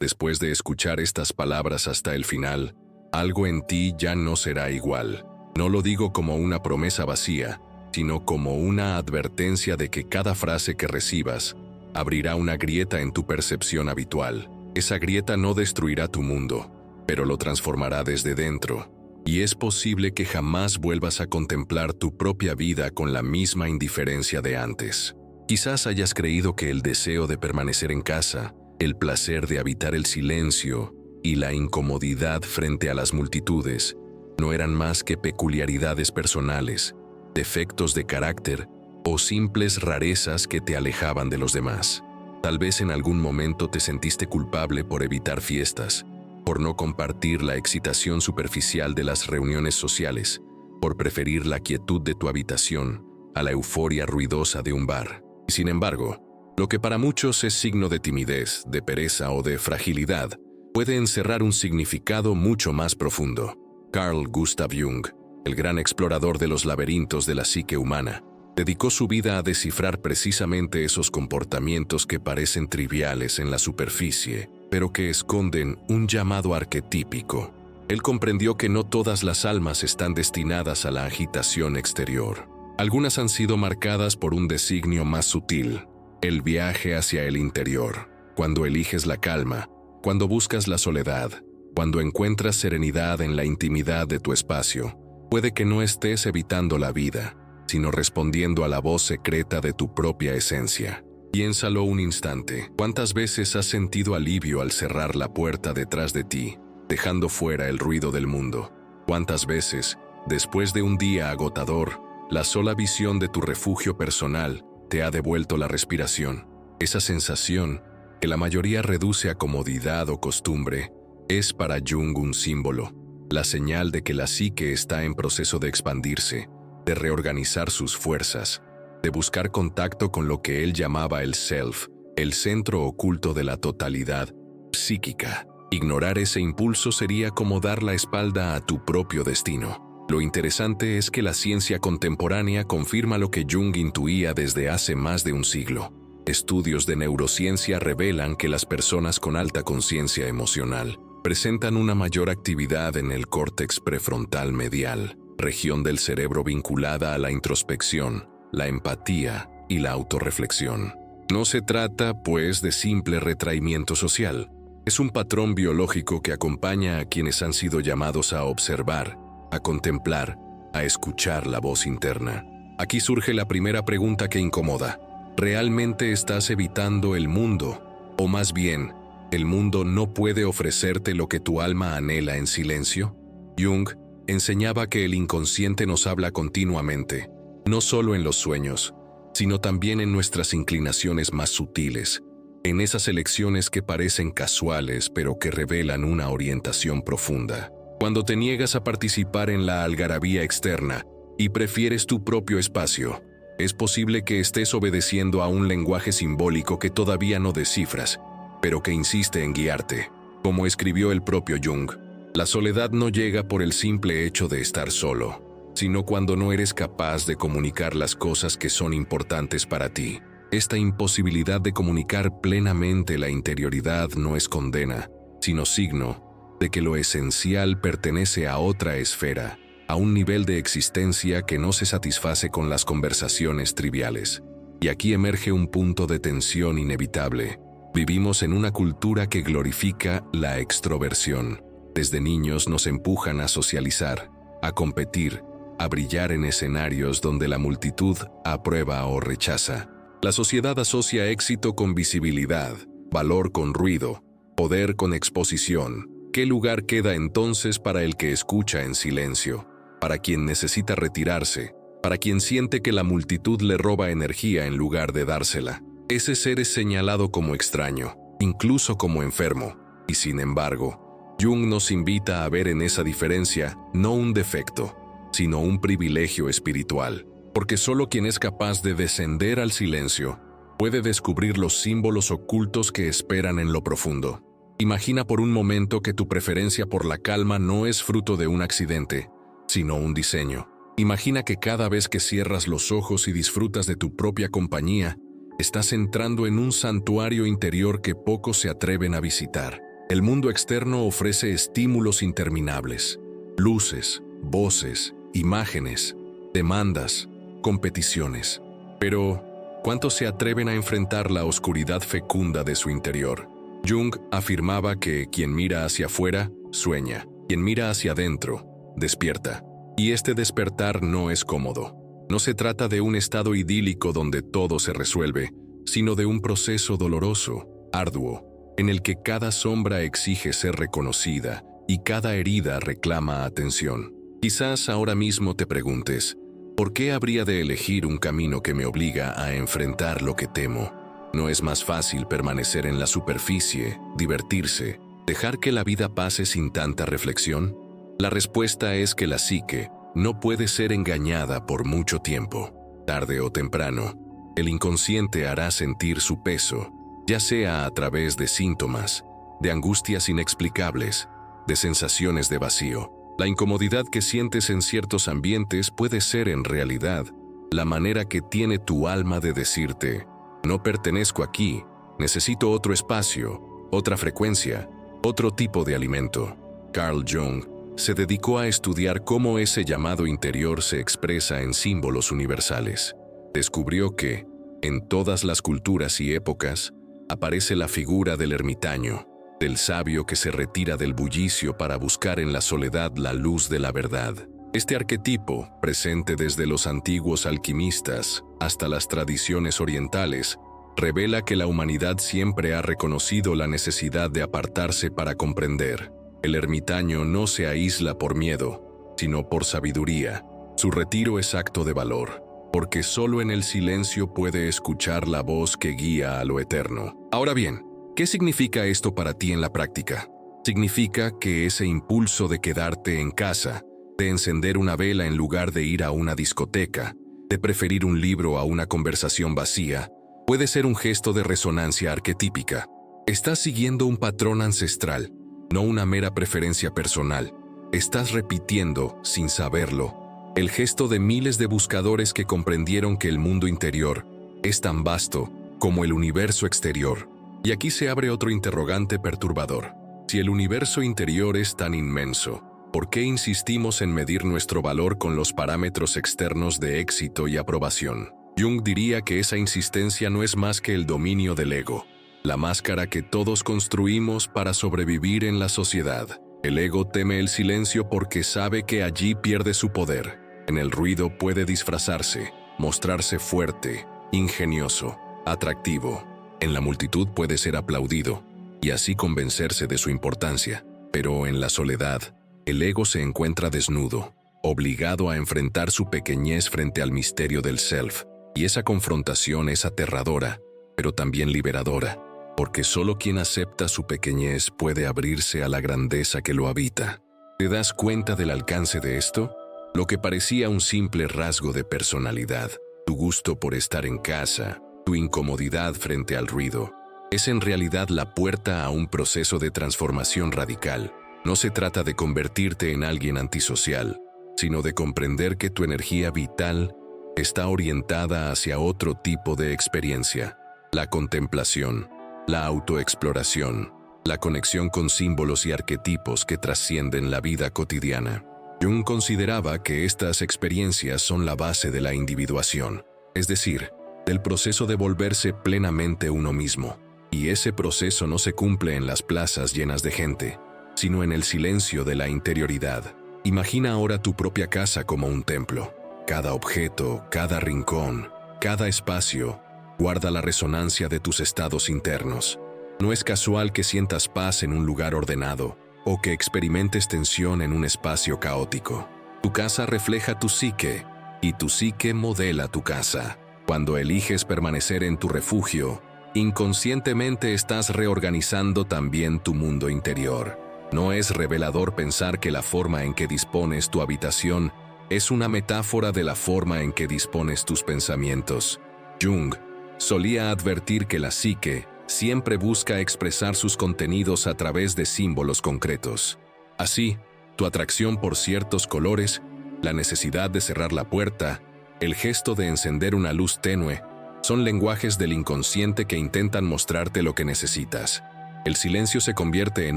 Después de escuchar estas palabras hasta el final, algo en ti ya no será igual. No lo digo como una promesa vacía, sino como una advertencia de que cada frase que recibas abrirá una grieta en tu percepción habitual. Esa grieta no destruirá tu mundo, pero lo transformará desde dentro, y es posible que jamás vuelvas a contemplar tu propia vida con la misma indiferencia de antes. Quizás hayas creído que el deseo de permanecer en casa, el placer de habitar el silencio y la incomodidad frente a las multitudes no eran más que peculiaridades personales, defectos de carácter o simples rarezas que te alejaban de los demás. Tal vez en algún momento te sentiste culpable por evitar fiestas, por no compartir la excitación superficial de las reuniones sociales, por preferir la quietud de tu habitación a la euforia ruidosa de un bar. Y sin embargo, lo que para muchos es signo de timidez, de pereza o de fragilidad, puede encerrar un significado mucho más profundo. Carl Gustav Jung, el gran explorador de los laberintos de la psique humana, dedicó su vida a descifrar precisamente esos comportamientos que parecen triviales en la superficie, pero que esconden un llamado arquetípico. Él comprendió que no todas las almas están destinadas a la agitación exterior. Algunas han sido marcadas por un designio más sutil, el viaje hacia el interior. Cuando eliges la calma, cuando buscas la soledad, cuando encuentras serenidad en la intimidad de tu espacio, puede que no estés evitando la vida, sino respondiendo a la voz secreta de tu propia esencia. Piénsalo un instante. ¿Cuántas veces has sentido alivio al cerrar la puerta detrás de ti, dejando fuera el ruido del mundo? ¿Cuántas veces, después de un día agotador, la sola visión de tu refugio personal te ha devuelto la respiración? Esa sensación, que la mayoría reduce a comodidad o costumbre, es para Jung un símbolo, la señal de que la psique está en proceso de expandirse, de reorganizar sus fuerzas, de buscar contacto con lo que él llamaba el self, el centro oculto de la totalidad psíquica. Ignorar ese impulso sería como dar la espalda a tu propio destino. Lo interesante es que la ciencia contemporánea confirma lo que Jung intuía desde hace más de un siglo. Estudios de neurociencia revelan que las personas con alta conciencia emocional presentan una mayor actividad en el córtex prefrontal medial, región del cerebro vinculada a la introspección, la empatía y la autorreflexión. No se trata, pues, de simple retraimiento social. Es un patrón biológico que acompaña a quienes han sido llamados a observar, a contemplar, a escuchar la voz interna. Aquí surge la primera pregunta que incomoda. ¿Realmente estás evitando el mundo? O más bien, ¿el mundo no puede ofrecerte lo que tu alma anhela en silencio? Jung enseñaba que el inconsciente nos habla continuamente, no solo en los sueños, sino también en nuestras inclinaciones más sutiles, en esas elecciones que parecen casuales pero que revelan una orientación profunda. Cuando te niegas a participar en la algarabía externa y prefieres tu propio espacio, es posible que estés obedeciendo a un lenguaje simbólico que todavía no descifras, pero que insiste en guiarte. Como escribió el propio Jung, la soledad no llega por el simple hecho de estar solo, sino cuando no eres capaz de comunicar las cosas que son importantes para ti. Esta imposibilidad de comunicar plenamente la interioridad no es condena, sino signo de que lo esencial pertenece a otra esfera, a un nivel de existencia que no se satisface con las conversaciones triviales. Y aquí emerge un punto de tensión inevitable. Vivimos en una cultura que glorifica la extroversión. Desde niños nos empujan a socializar, a competir, a brillar en escenarios donde la multitud aprueba o rechaza. La sociedad asocia éxito con visibilidad, valor con ruido, poder con exposición. ¿Qué lugar queda entonces para el que escucha en silencio? Para quien necesita retirarse, para quien siente que la multitud le roba energía en lugar de dársela. Ese ser es señalado como extraño, incluso como enfermo, y sin embargo, Jung nos invita a ver en esa diferencia no un defecto, sino un privilegio espiritual, porque solo quien es capaz de descender al silencio puede descubrir los símbolos ocultos que esperan en lo profundo. Imagina por un momento que tu preferencia por la calma no es fruto de un accidente, sino un diseño. Imagina que cada vez que cierras los ojos y disfrutas de tu propia compañía, estás entrando en un santuario interior que pocos se atreven a visitar. El mundo externo ofrece estímulos interminables, luces, voces, imágenes, demandas, competiciones. Pero, ¿cuántos se atreven a enfrentar la oscuridad fecunda de su interior? Jung afirmaba que quien mira hacia afuera, sueña. Quien mira hacia adentro, despierta. Y este despertar no es cómodo. No se trata de un estado idílico donde todo se resuelve, sino de un proceso doloroso, arduo, en el que cada sombra exige ser reconocida y cada herida reclama atención. Quizás ahora mismo te preguntes, ¿por qué habría de elegir un camino que me obliga a enfrentar lo que temo? ¿No es más fácil permanecer en la superficie, divertirse, dejar que la vida pase sin tanta reflexión? La respuesta es que la psique no puede ser engañada por mucho tiempo. Tarde o temprano, el inconsciente hará sentir su peso, ya sea a través de síntomas, de angustias inexplicables, de sensaciones de vacío. La incomodidad que sientes en ciertos ambientes puede ser en realidad la manera que tiene tu alma de decirte: no pertenezco aquí, necesito otro espacio, otra frecuencia, otro tipo de alimento. Carl Jung se dedicó a estudiar cómo ese llamado interior se expresa en símbolos universales. Descubrió que, en todas las culturas y épocas, aparece la figura del ermitaño, del sabio que se retira del bullicio para buscar en la soledad la luz de la verdad. Este arquetipo, presente desde los antiguos alquimistas hasta las tradiciones orientales, revela que la humanidad siempre ha reconocido la necesidad de apartarse para comprender. El ermitaño no se aísla por miedo, sino por sabiduría. Su retiro es acto de valor, porque solo en el silencio puede escuchar la voz que guía a lo eterno. Ahora bien, ¿qué significa esto para ti en la práctica? Significa que ese impulso de quedarte en casa, de encender una vela en lugar de ir a una discoteca, de preferir un libro a una conversación vacía, puede ser un gesto de resonancia arquetípica. Estás siguiendo un patrón ancestral, no una mera preferencia personal. Estás repitiendo, sin saberlo, el gesto de miles de buscadores que comprendieron que el mundo interior es tan vasto como el universo exterior. Y aquí se abre otro interrogante perturbador. Si el universo interior es tan inmenso, ¿por qué insistimos en medir nuestro valor con los parámetros externos de éxito y aprobación? Jung diría que esa insistencia no es más que el dominio del ego, la máscara que todos construimos para sobrevivir en la sociedad. El ego teme el silencio porque sabe que allí pierde su poder. En el ruido puede disfrazarse, mostrarse fuerte, ingenioso, atractivo. En la multitud puede ser aplaudido y así convencerse de su importancia. Pero en la soledad, el ego se encuentra desnudo, obligado a enfrentar su pequeñez frente al misterio del self. Y esa confrontación es aterradora, pero también liberadora, porque solo quien acepta su pequeñez puede abrirse a la grandeza que lo habita. ¿Te das cuenta del alcance de esto? Lo que parecía un simple rasgo de personalidad, tu gusto por estar en casa, tu incomodidad frente al ruido, es en realidad la puerta a un proceso de transformación radical. No se trata de convertirte en alguien antisocial, sino de comprender que tu energía vital está orientada hacia otro tipo de experiencia: la contemplación, la autoexploración, la conexión con símbolos y arquetipos que trascienden la vida cotidiana. Jung consideraba que estas experiencias son la base de la individuación, es decir, del proceso de volverse plenamente uno mismo. Y ese proceso no se cumple en las plazas llenas de gente, sino en el silencio de la interioridad. Imagina ahora tu propia casa como un templo. Cada objeto, cada rincón, cada espacio guarda la resonancia de tus estados internos. No es casual que sientas paz en un lugar ordenado o que experimentes tensión en un espacio caótico. Tu casa refleja tu psique y tu psique modela tu casa. Cuando eliges permanecer en tu refugio, inconscientemente estás reorganizando también tu mundo interior. ¿No es revelador pensar que la forma en que dispones tu habitación es una metáfora de la forma en que dispones tus pensamientos? Jung solía advertir que la psique siempre busca expresar sus contenidos a través de símbolos concretos. Así, tu atracción por ciertos colores, la necesidad de cerrar la puerta, el gesto de encender una luz tenue, son lenguajes del inconsciente que intentan mostrarte lo que necesitas. El silencio se convierte en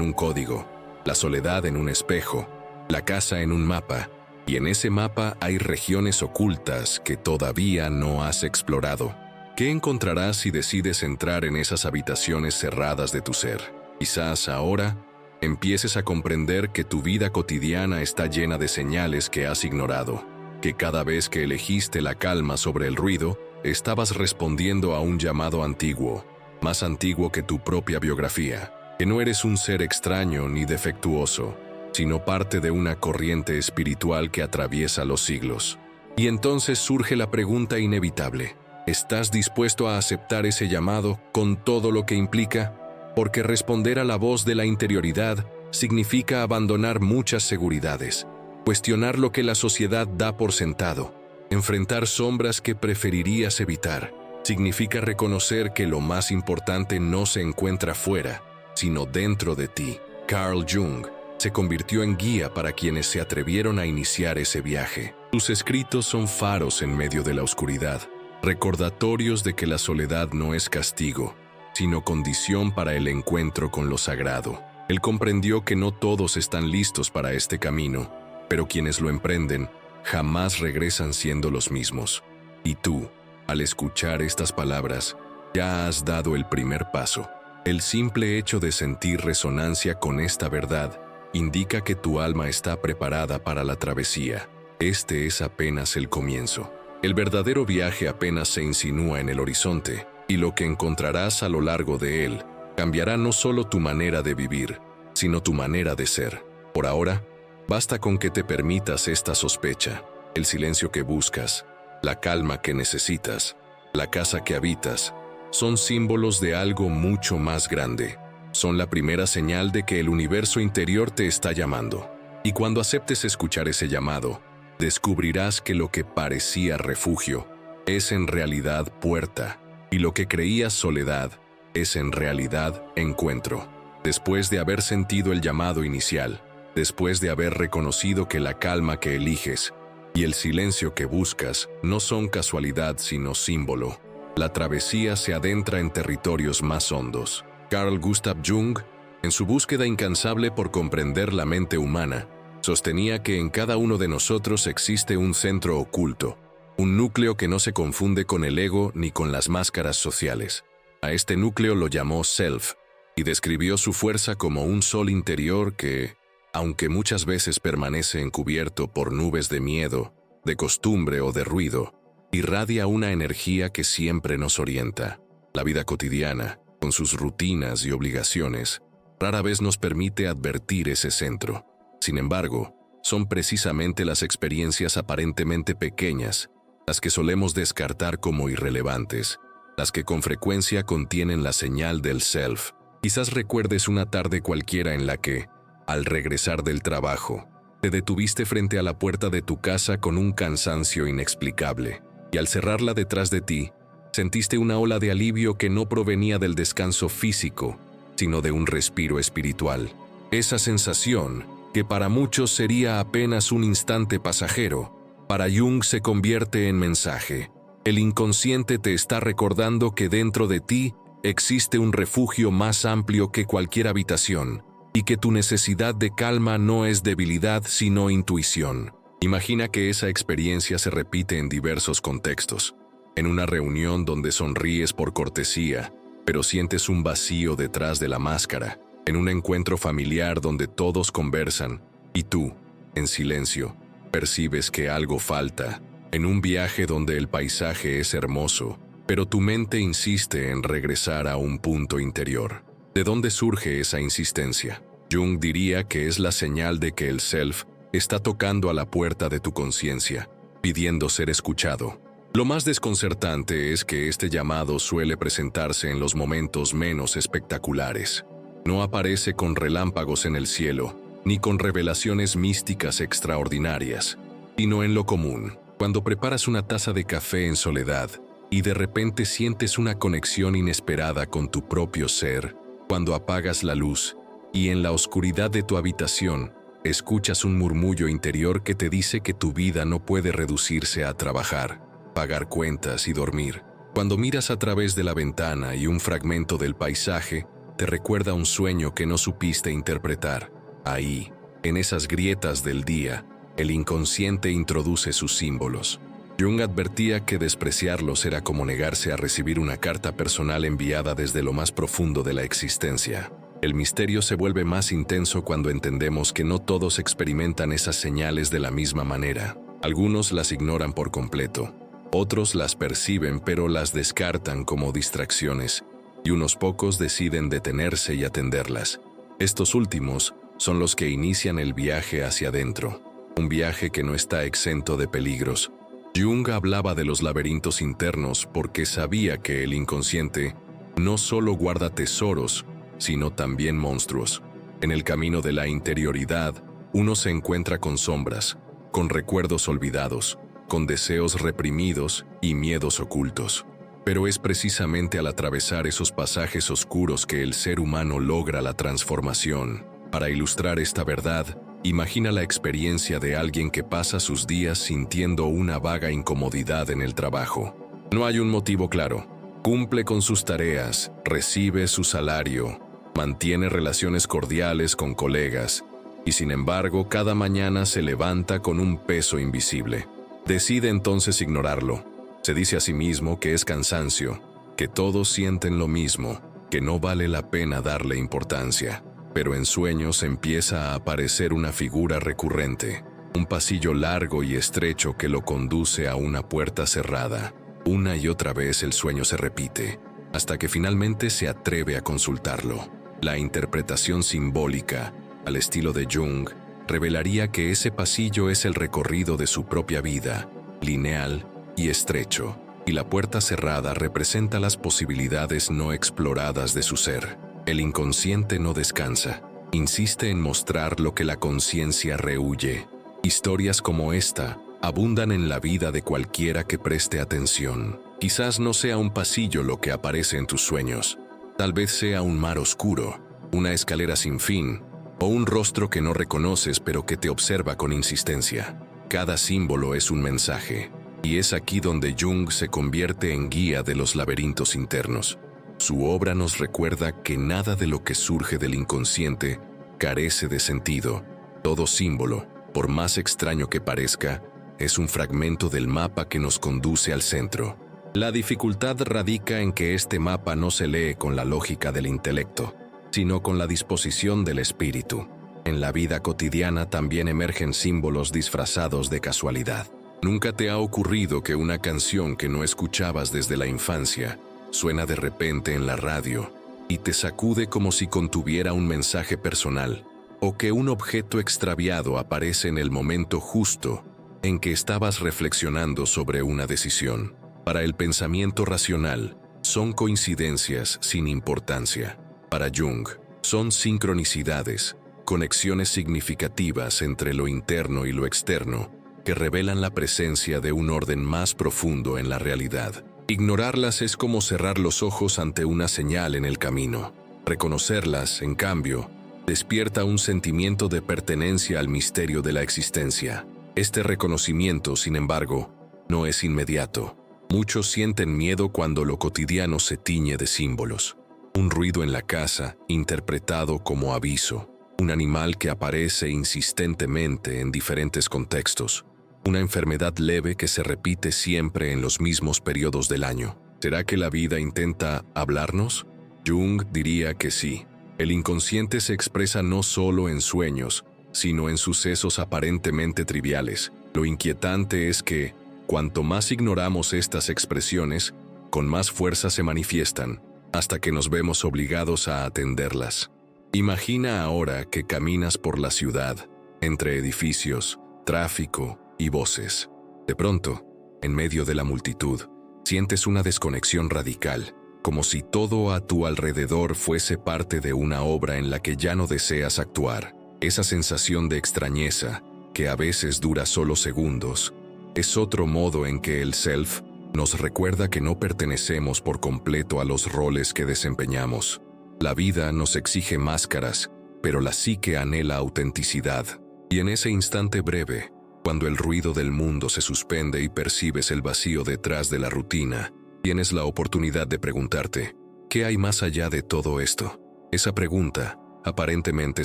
un código, la soledad en un espejo, la casa en un mapa, y en ese mapa hay regiones ocultas que todavía no has explorado. ¿Qué encontrarás si decides entrar en esas habitaciones cerradas de tu ser? Quizás ahora empieces a comprender que tu vida cotidiana está llena de señales que has ignorado, que cada vez que elegiste la calma sobre el ruido, estabas respondiendo a un llamado antiguo, más antiguo que tu propia biografía, que no eres un ser extraño ni defectuoso, sino parte de una corriente espiritual que atraviesa los siglos. Y entonces surge la pregunta inevitable: ¿estás dispuesto a aceptar ese llamado con todo lo que implica? Porque responder a la voz de la interioridad significa abandonar muchas seguridades, cuestionar lo que la sociedad da por sentado, enfrentar sombras que preferirías evitar. Significa reconocer que lo más importante no se encuentra fuera, sino dentro de ti. Carl Jung se convirtió en guía para quienes se atrevieron a iniciar ese viaje. Sus escritos son faros en medio de la oscuridad, recordatorios de que la soledad no es castigo, sino condición para el encuentro con lo sagrado. Él comprendió que no todos están listos para este camino, pero quienes lo emprenden jamás regresan siendo los mismos. Y tú, al escuchar estas palabras, ya has dado el primer paso. El simple hecho de sentir resonancia con esta verdad indica que tu alma está preparada para la travesía. Este es apenas el comienzo. El verdadero viaje apenas se insinúa en el horizonte, y lo que encontrarás a lo largo de él cambiará no solo tu manera de vivir, sino tu manera de ser. Por ahora, basta con que te permitas esta sospecha, el silencio que buscas, la calma que necesitas, la casa que habitas, son símbolos de algo mucho más grande. Son la primera señal de que el universo interior te está llamando. Y cuando aceptes escuchar ese llamado, descubrirás que lo que parecía refugio es en realidad puerta, y lo que creías soledad es en realidad encuentro. Después de haber sentido el llamado inicial, después de haber reconocido que la calma que eliges y el silencio que buscas no son casualidad sino símbolo, la travesía se adentra en territorios más hondos. Carl Gustav Jung, en su búsqueda incansable por comprender la mente humana, sostenía que en cada uno de nosotros existe un centro oculto, un núcleo que no se confunde con el ego ni con las máscaras sociales. A este núcleo lo llamó Self, y describió su fuerza como un sol interior que, aunque muchas veces permanece encubierto por nubes de miedo, de costumbre o de ruido, irradia una energía que siempre nos orienta. La vida cotidiana, con sus rutinas y obligaciones, rara vez nos permite advertir ese centro. Sin embargo, son precisamente las experiencias aparentemente pequeñas las que solemos descartar como irrelevantes, las que con frecuencia contienen la señal del self. Quizás recuerdes una tarde cualquiera en la que, al regresar del trabajo, te detuviste frente a la puerta de tu casa con un cansancio inexplicable, y al cerrarla detrás de ti, sentiste una ola de alivio que no provenía del descanso físico, sino de un respiro espiritual. Esa sensación, que para muchos sería apenas un instante pasajero, para Jung se convierte en mensaje. El inconsciente te está recordando que dentro de ti existe un refugio más amplio que cualquier habitación, y que tu necesidad de calma no es debilidad sino intuición. Imagina que esa experiencia se repite en diversos contextos. En una reunión donde sonríes por cortesía, pero sientes un vacío detrás de la máscara. En un encuentro familiar donde todos conversan, y tú, en silencio, percibes que algo falta. En un viaje donde el paisaje es hermoso, pero tu mente insiste en regresar a un punto interior. ¿De dónde surge esa insistencia? Jung diría que es la señal de que el self está tocando a la puerta de tu conciencia, pidiendo ser escuchado. Lo más desconcertante es que este llamado suele presentarse en los momentos menos espectaculares. No aparece con relámpagos en el cielo, ni con revelaciones místicas extraordinarias, sino en lo común, cuando preparas una taza de café en soledad y de repente sientes una conexión inesperada con tu propio ser, cuando apagas la luz y en la oscuridad de tu habitación escuchas un murmullo interior que te dice que tu vida no puede reducirse a trabajar, pagar cuentas y dormir. Cuando miras a través de la ventana y un fragmento del paisaje te recuerda un sueño que no supiste interpretar. Ahí, en esas grietas del día, el inconsciente introduce sus símbolos. Jung advertía que despreciarlos era como negarse a recibir una carta personal enviada desde lo más profundo de la existencia. El misterio se vuelve más intenso cuando entendemos que no todos experimentan esas señales de la misma manera. Algunos las ignoran por completo, otros las perciben pero las descartan como distracciones, y unos pocos deciden detenerse y atenderlas. Estos últimos son los que inician el viaje hacia adentro, un viaje que no está exento de peligros. Jung hablaba de los laberintos internos porque sabía que el inconsciente no solo guarda tesoros, sino también monstruos. En el camino de la interioridad, uno se encuentra con sombras, con recuerdos olvidados, con deseos reprimidos y miedos ocultos. Pero es precisamente al atravesar esos pasajes oscuros que el ser humano logra la transformación. Para ilustrar esta verdad, imagina la experiencia de alguien que pasa sus días sintiendo una vaga incomodidad en el trabajo. No hay un motivo claro. Cumple con sus tareas, recibe su salario, mantiene relaciones cordiales con colegas, y sin embargo cada mañana se levanta con un peso invisible. Decide entonces ignorarlo. Se dice a sí mismo que es cansancio, que todos sienten lo mismo, que no vale la pena darle importancia. Pero en sueños empieza a aparecer una figura recurrente, un pasillo largo y estrecho que lo conduce a una puerta cerrada. Una y otra vez el sueño se repite, hasta que finalmente se atreve a consultarlo. La interpretación simbólica, al estilo de Jung, revelaría que ese pasillo es el recorrido de su propia vida, lineal y estrecho, y la puerta cerrada representa las posibilidades no exploradas de su ser. El inconsciente no descansa, insiste en mostrar lo que la conciencia rehúye. Historias como esta abundan en la vida de cualquiera que preste atención. Quizás no sea un pasillo lo que aparece en tus sueños, tal vez sea un mar oscuro, una escalera sin fin, o un rostro que no reconoces pero que te observa con insistencia. Cada símbolo es un mensaje, y es aquí donde Jung se convierte en guía de los laberintos internos. Su obra nos recuerda que nada de lo que surge del inconsciente carece de sentido. Todo símbolo, por más extraño que parezca, es un fragmento del mapa que nos conduce al centro. La dificultad radica en que este mapa no se lee con la lógica del intelecto, sino con la disposición del espíritu. En la vida cotidiana también emergen símbolos disfrazados de casualidad. ¿Nunca te ha ocurrido que una canción que no escuchabas desde la infancia suena de repente en la radio y te sacude como si contuviera un mensaje personal? ¿O que un objeto extraviado aparece en el momento justo en que estabas reflexionando sobre una decisión? Para el pensamiento racional, son coincidencias sin importancia. Para Jung, son sincronicidades, conexiones significativas entre lo interno y lo externo, que revelan la presencia de un orden más profundo en la realidad. Ignorarlas es como cerrar los ojos ante una señal en el camino. Reconocerlas, en cambio, despierta un sentimiento de pertenencia al misterio de la existencia. Este reconocimiento, sin embargo, no es inmediato. Muchos sienten miedo cuando lo cotidiano se tiñe de símbolos. Un ruido en la casa, interpretado como aviso. Un animal que aparece insistentemente en diferentes contextos. Una enfermedad leve que se repite siempre en los mismos periodos del año. ¿Será que la vida intenta hablarnos? Jung diría que sí. El inconsciente se expresa no solo en sueños, sino en sucesos aparentemente triviales. Lo inquietante es que, cuanto más ignoramos estas expresiones, con más fuerza se manifiestan, hasta que nos vemos obligados a atenderlas. Imagina ahora que caminas por la ciudad, entre edificios, tráfico y voces. De pronto, en medio de la multitud, sientes una desconexión radical, como si todo a tu alrededor fuese parte de una obra en la que ya no deseas actuar. Esa sensación de extrañeza, que a veces dura solo segundos, es otro modo en que el self nos recuerda que no pertenecemos por completo a los roles que desempeñamos. La vida nos exige máscaras, pero la psique anhela autenticidad. Y en ese instante breve, cuando el ruido del mundo se suspende y percibes el vacío detrás de la rutina, tienes la oportunidad de preguntarte, ¿qué hay más allá de todo esto? Esa pregunta, aparentemente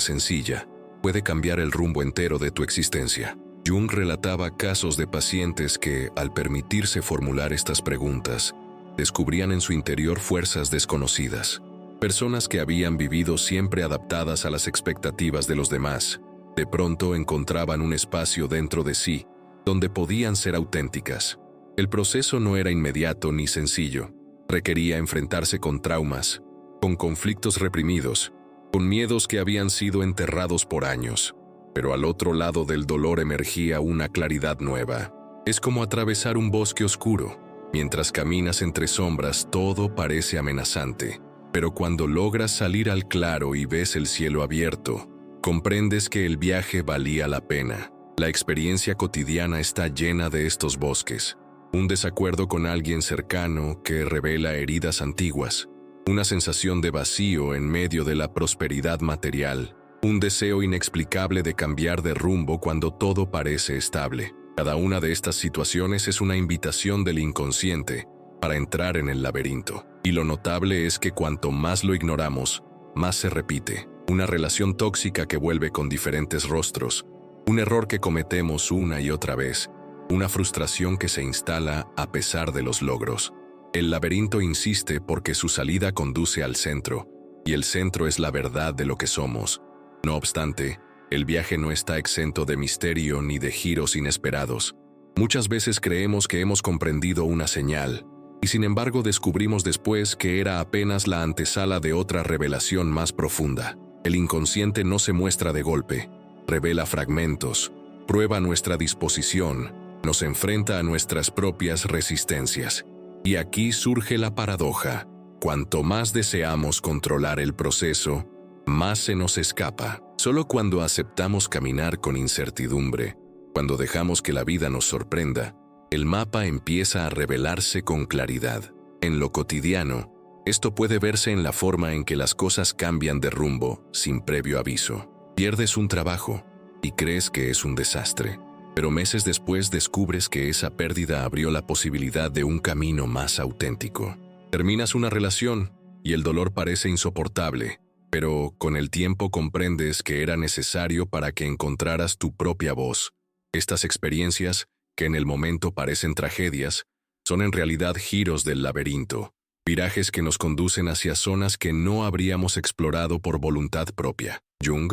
sencilla, puede cambiar el rumbo entero de tu existencia. Jung relataba casos de pacientes que, al permitirse formular estas preguntas, descubrían en su interior fuerzas desconocidas. Personas que habían vivido siempre adaptadas a las expectativas de los demás, de pronto encontraban un espacio dentro de sí, donde podían ser auténticas. El proceso no era inmediato ni sencillo. Requería enfrentarse con traumas, con conflictos reprimidos, con miedos que habían sido enterrados por años. Pero al otro lado del dolor emergía una claridad nueva. Es como atravesar un bosque oscuro. Mientras caminas entre sombras, todo parece amenazante. Pero cuando logras salir al claro y ves el cielo abierto, comprendes que el viaje valía la pena. La experiencia cotidiana está llena de estos bosques. Un desacuerdo con alguien cercano que revela heridas antiguas. Una sensación de vacío en medio de la prosperidad material. Un deseo inexplicable de cambiar de rumbo cuando todo parece estable. Cada una de estas situaciones es una invitación del inconsciente para entrar en el laberinto. Y lo notable es que cuanto más lo ignoramos, más se repite. Una relación tóxica que vuelve con diferentes rostros. Un error que cometemos una y otra vez. Una frustración que se instala a pesar de los logros. El laberinto insiste porque su salida conduce al centro, y el centro es la verdad de lo que somos. No obstante, el viaje no está exento de misterio ni de giros inesperados. Muchas veces creemos que hemos comprendido una señal, y sin embargo descubrimos después que era apenas la antesala de otra revelación más profunda. El inconsciente no se muestra de golpe, revela fragmentos, prueba nuestra disposición, nos enfrenta a nuestras propias resistencias. Y aquí surge la paradoja. Cuanto más deseamos controlar el proceso, más se nos escapa. Solo cuando aceptamos caminar con incertidumbre, cuando dejamos que la vida nos sorprenda, el mapa empieza a revelarse con claridad. En lo cotidiano, esto puede verse en la forma en que las cosas cambian de rumbo sin previo aviso. Pierdes un trabajo y crees que es un desastre, pero meses después descubres que esa pérdida abrió la posibilidad de un camino más auténtico. Terminas una relación y el dolor parece insoportable, pero con el tiempo comprendes que era necesario para que encontraras tu propia voz. Estas experiencias, que en el momento parecen tragedias, son en realidad giros del laberinto, virajes que nos conducen hacia zonas que no habríamos explorado por voluntad propia. Jung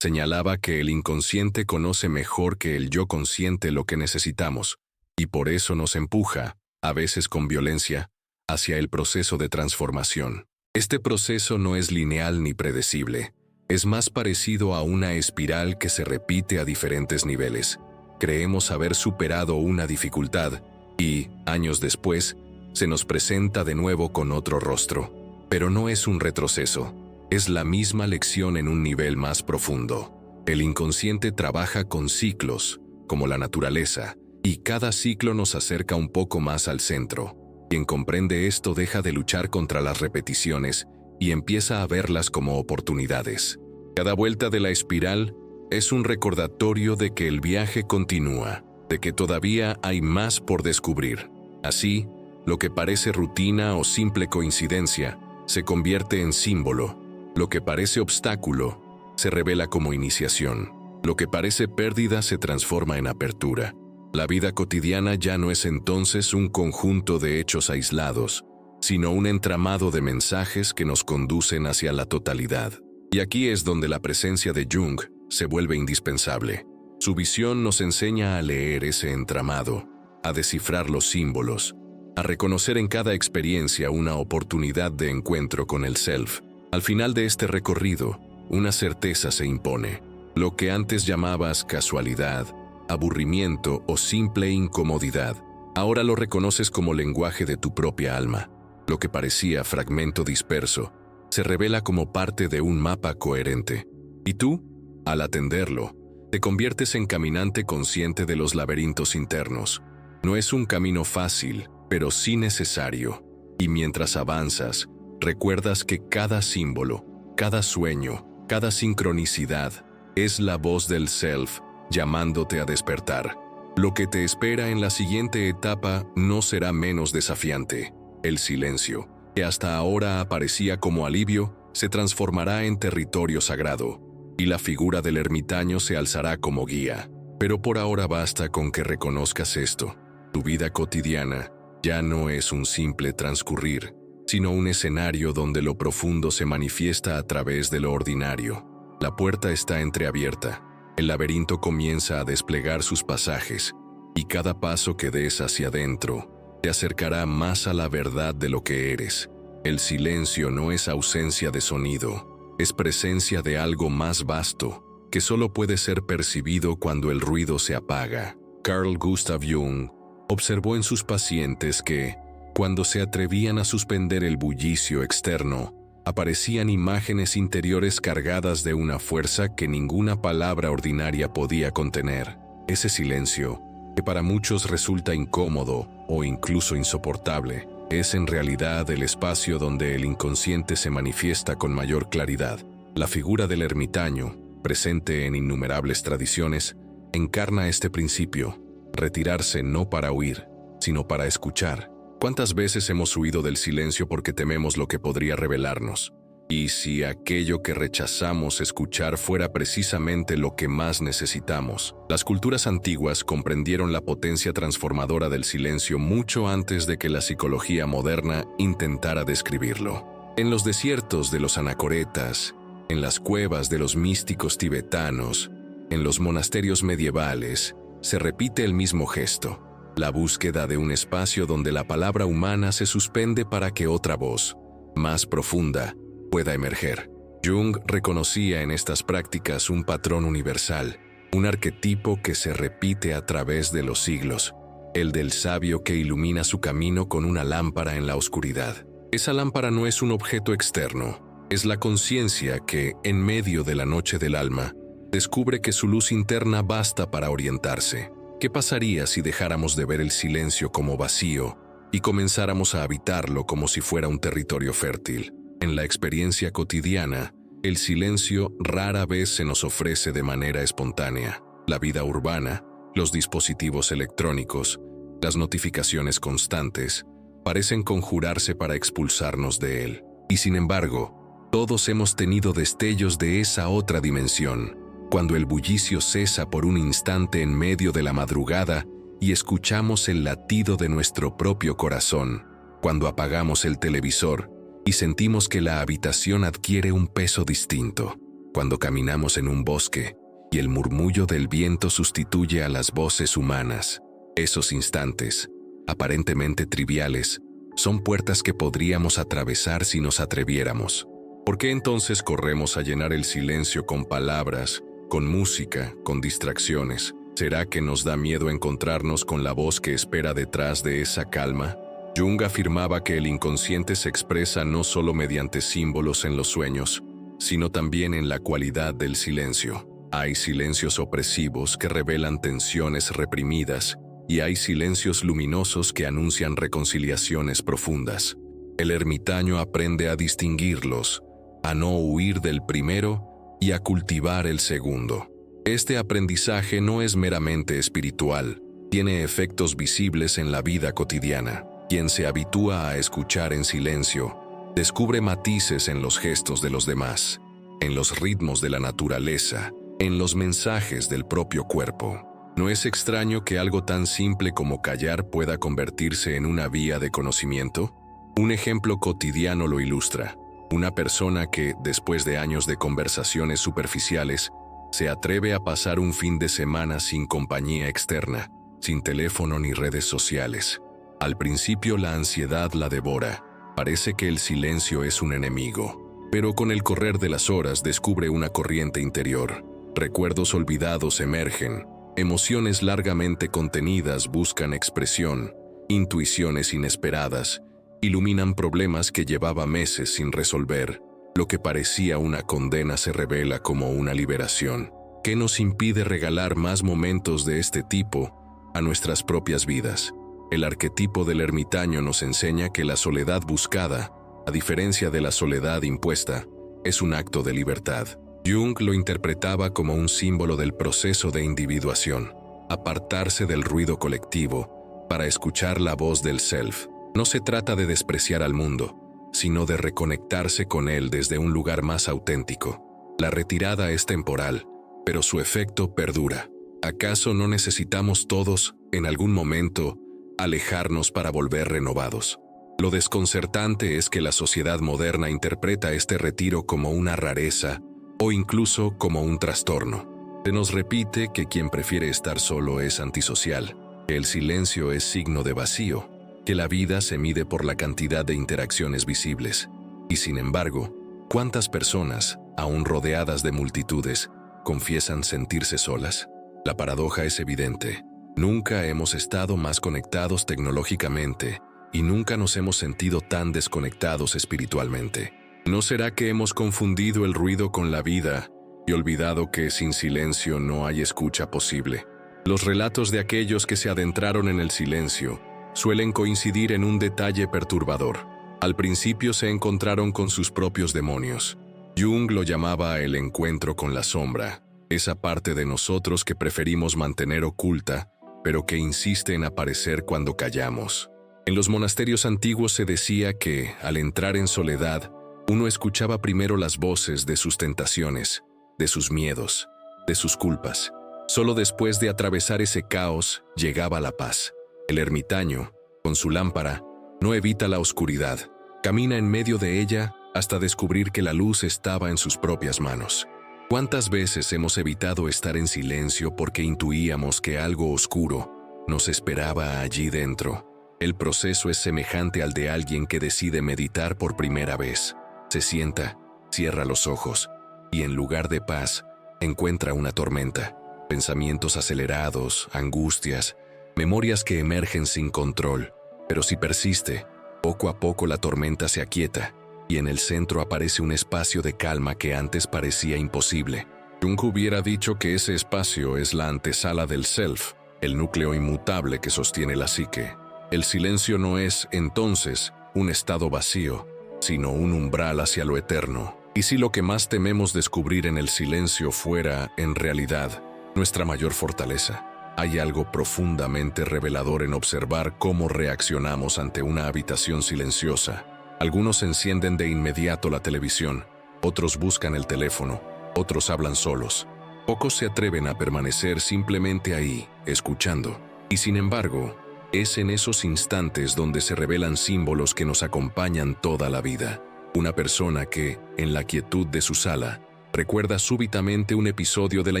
señalaba que el inconsciente conoce mejor que el yo consciente lo que necesitamos, y por eso nos empuja, a veces con violencia, hacia el proceso de transformación. Este proceso no es lineal ni predecible, es más parecido a una espiral que se repite a diferentes niveles. Creemos haber superado una dificultad y, años después, se nos presenta de nuevo con otro rostro. Pero no es un retroceso, es la misma lección en un nivel más profundo. El inconsciente trabaja con ciclos, como la naturaleza, y cada ciclo nos acerca un poco más al centro. Quien comprende esto deja de luchar contra las repeticiones y empieza a verlas como oportunidades. Cada vuelta de la espiral es un recordatorio de que el viaje continúa, de que todavía hay más por descubrir. Así, lo que parece rutina o simple coincidencia se convierte en símbolo. Lo que parece obstáculo se revela como iniciación. Lo que parece pérdida se transforma en apertura. La vida cotidiana ya no es entonces un conjunto de hechos aislados, sino un entramado de mensajes que nos conducen hacia la totalidad. Y aquí es donde la presencia de Jung se vuelve indispensable. Su visión nos enseña a leer ese entramado, a descifrar los símbolos, a reconocer en cada experiencia una oportunidad de encuentro con el self. Al final de este recorrido, una certeza se impone. Lo que antes llamabas casualidad, aburrimiento o simple incomodidad, ahora lo reconoces como lenguaje de tu propia alma. Lo que parecía fragmento disperso, se revela como parte de un mapa coherente. Y tú, al atenderlo, te conviertes en caminante consciente de los laberintos internos. No es un camino fácil, pero sí necesario. Y mientras avanzas, recuerdas que cada símbolo, cada sueño, cada sincronicidad, es la voz del self, llamándote a despertar. Lo que te espera en la siguiente etapa no será menos desafiante. El silencio, que hasta ahora aparecía como alivio, se transformará en territorio sagrado, y la figura del ermitaño se alzará como guía. Pero por ahora basta con que reconozcas esto. Tu vida cotidiana ya no es un simple transcurrir, sino un escenario donde lo profundo se manifiesta a través de lo ordinario. La puerta está entreabierta, el laberinto comienza a desplegar sus pasajes, y cada paso que des hacia adentro te acercará más a la verdad de lo que eres. El silencio no es ausencia de sonido, es presencia de algo más vasto, que solo puede ser percibido cuando el ruido se apaga. Carl Gustav Jung observó en sus pacientes que, cuando se atrevían a suspender el bullicio externo, aparecían imágenes interiores cargadas de una fuerza que ninguna palabra ordinaria podía contener. Ese silencio, que para muchos resulta incómodo o incluso insoportable, es en realidad el espacio donde el inconsciente se manifiesta con mayor claridad. La figura del ermitaño, presente en innumerables tradiciones, encarna este principio: retirarse no para huir, sino para escuchar. ¿Cuántas veces hemos huido del silencio porque tememos lo que podría revelarnos? ¿Y si aquello que rechazamos escuchar fuera precisamente lo que más necesitamos? Las culturas antiguas comprendieron la potencia transformadora del silencio mucho antes de que la psicología moderna intentara describirlo. En los desiertos de los anacoretas, en las cuevas de los místicos tibetanos, en los monasterios medievales, se repite el mismo gesto: la búsqueda de un espacio donde la palabra humana se suspende para que otra voz, más profunda, pueda emerger. Jung reconocía en estas prácticas un patrón universal, un arquetipo que se repite a través de los siglos, el del sabio que ilumina su camino con una lámpara en la oscuridad. Esa lámpara no es un objeto externo, es la conciencia que, en medio de la noche del alma, descubre que su luz interna basta para orientarse. ¿Qué pasaría si dejáramos de ver el silencio como vacío y comenzáramos a habitarlo como si fuera un territorio fértil? En la experiencia cotidiana, el silencio rara vez se nos ofrece de manera espontánea. La vida urbana, los dispositivos electrónicos, las notificaciones constantes, parecen conjurarse para expulsarnos de él. Y sin embargo, todos hemos tenido destellos de esa otra dimensión, cuando el bullicio cesa por un instante en medio de la madrugada y escuchamos el latido de nuestro propio corazón, cuando apagamos el televisor y sentimos que la habitación adquiere un peso distinto, cuando caminamos en un bosque y el murmullo del viento sustituye a las voces humanas. Esos instantes, aparentemente triviales, son puertas que podríamos atravesar si nos atreviéramos. ¿Por qué entonces corremos a llenar el silencio con palabras, con música, con distracciones? ¿Será que nos da miedo encontrarnos con la voz que espera detrás de esa calma? Jung afirmaba que el inconsciente se expresa no solo mediante símbolos en los sueños, sino también en la cualidad del silencio. Hay silencios opresivos que revelan tensiones reprimidas, y hay silencios luminosos que anuncian reconciliaciones profundas. El ermitaño aprende a distinguirlos, a no huir del primero y a cultivar el segundo. Este aprendizaje no es meramente espiritual, tiene efectos visibles en la vida cotidiana. Quien se habitúa a escuchar en silencio, descubre matices en los gestos de los demás, en los ritmos de la naturaleza, en los mensajes del propio cuerpo. ¿No es extraño que algo tan simple como callar pueda convertirse en una vía de conocimiento? Un ejemplo cotidiano lo ilustra. Una persona que, después de años de conversaciones superficiales, se atreve a pasar un fin de semana sin compañía externa, sin teléfono ni redes sociales. Al principio la ansiedad la devora. Parece que el silencio es un enemigo. Pero con el correr de las horas descubre una corriente interior. Recuerdos olvidados emergen. Emociones largamente contenidas buscan expresión. Intuiciones inesperadas iluminan problemas que llevaba meses sin resolver. Lo que parecía una condena se revela como una liberación. ¿Qué nos impide regalar más momentos de este tipo a nuestras propias vidas? El arquetipo del ermitaño nos enseña que la soledad buscada, a diferencia de la soledad impuesta, es un acto de libertad. Jung lo interpretaba como un símbolo del proceso de individuación, apartarse del ruido colectivo para escuchar la voz del self. No se trata de despreciar al mundo, sino de reconectarse con él desde un lugar más auténtico. La retirada es temporal, pero su efecto perdura. ¿Acaso no necesitamos todos, en algún momento, alejarnos para volver renovados? Lo desconcertante es que la sociedad moderna interpreta este retiro como una rareza o incluso como un trastorno. Se nos repite que quien prefiere estar solo es antisocial, que el silencio es signo de vacío, que la vida se mide por la cantidad de interacciones visibles. Y sin embargo, ¿cuántas personas, aún rodeadas de multitudes, confiesan sentirse solas? La paradoja es evidente. Nunca hemos estado más conectados tecnológicamente y nunca nos hemos sentido tan desconectados espiritualmente. ¿No será que hemos confundido el ruido con la vida y olvidado que sin silencio no hay escucha posible? Los relatos de aquellos que se adentraron en el silencio suelen coincidir en un detalle perturbador. Al principio se encontraron con sus propios demonios. Jung lo llamaba el encuentro con la sombra, esa parte de nosotros que preferimos mantener oculta, pero que insiste en aparecer cuando callamos. En los monasterios antiguos se decía que, al entrar en soledad, uno escuchaba primero las voces de sus tentaciones, de sus miedos, de sus culpas. Solo después de atravesar ese caos llegaba la paz. El ermitaño, con su lámpara, no evita la oscuridad. Camina en medio de ella hasta descubrir que la luz estaba en sus propias manos. ¿Cuántas veces hemos evitado estar en silencio porque intuíamos que algo oscuro nos esperaba allí dentro? El proceso es semejante al de alguien que decide meditar por primera vez. Se sienta, cierra los ojos y en lugar de paz, encuentra una tormenta. Pensamientos acelerados, angustias, memorias que emergen sin control. Pero si persiste, poco a poco la tormenta se aquieta y en el centro aparece un espacio de calma que antes parecía imposible. Jung hubiera dicho que ese espacio es la antesala del self, el núcleo inmutable que sostiene la psique. El silencio no es, entonces, un estado vacío, sino un umbral hacia lo eterno. Y si lo que más tememos descubrir en el silencio fuera, en realidad, nuestra mayor fortaleza, hay algo profundamente revelador en observar cómo reaccionamos ante una habitación silenciosa. Algunos encienden de inmediato la televisión, otros buscan el teléfono, otros hablan solos. Pocos se atreven a permanecer simplemente ahí, escuchando. Y sin embargo, es en esos instantes donde se revelan símbolos que nos acompañan toda la vida. Una persona que, en la quietud de su sala, recuerda súbitamente un episodio de la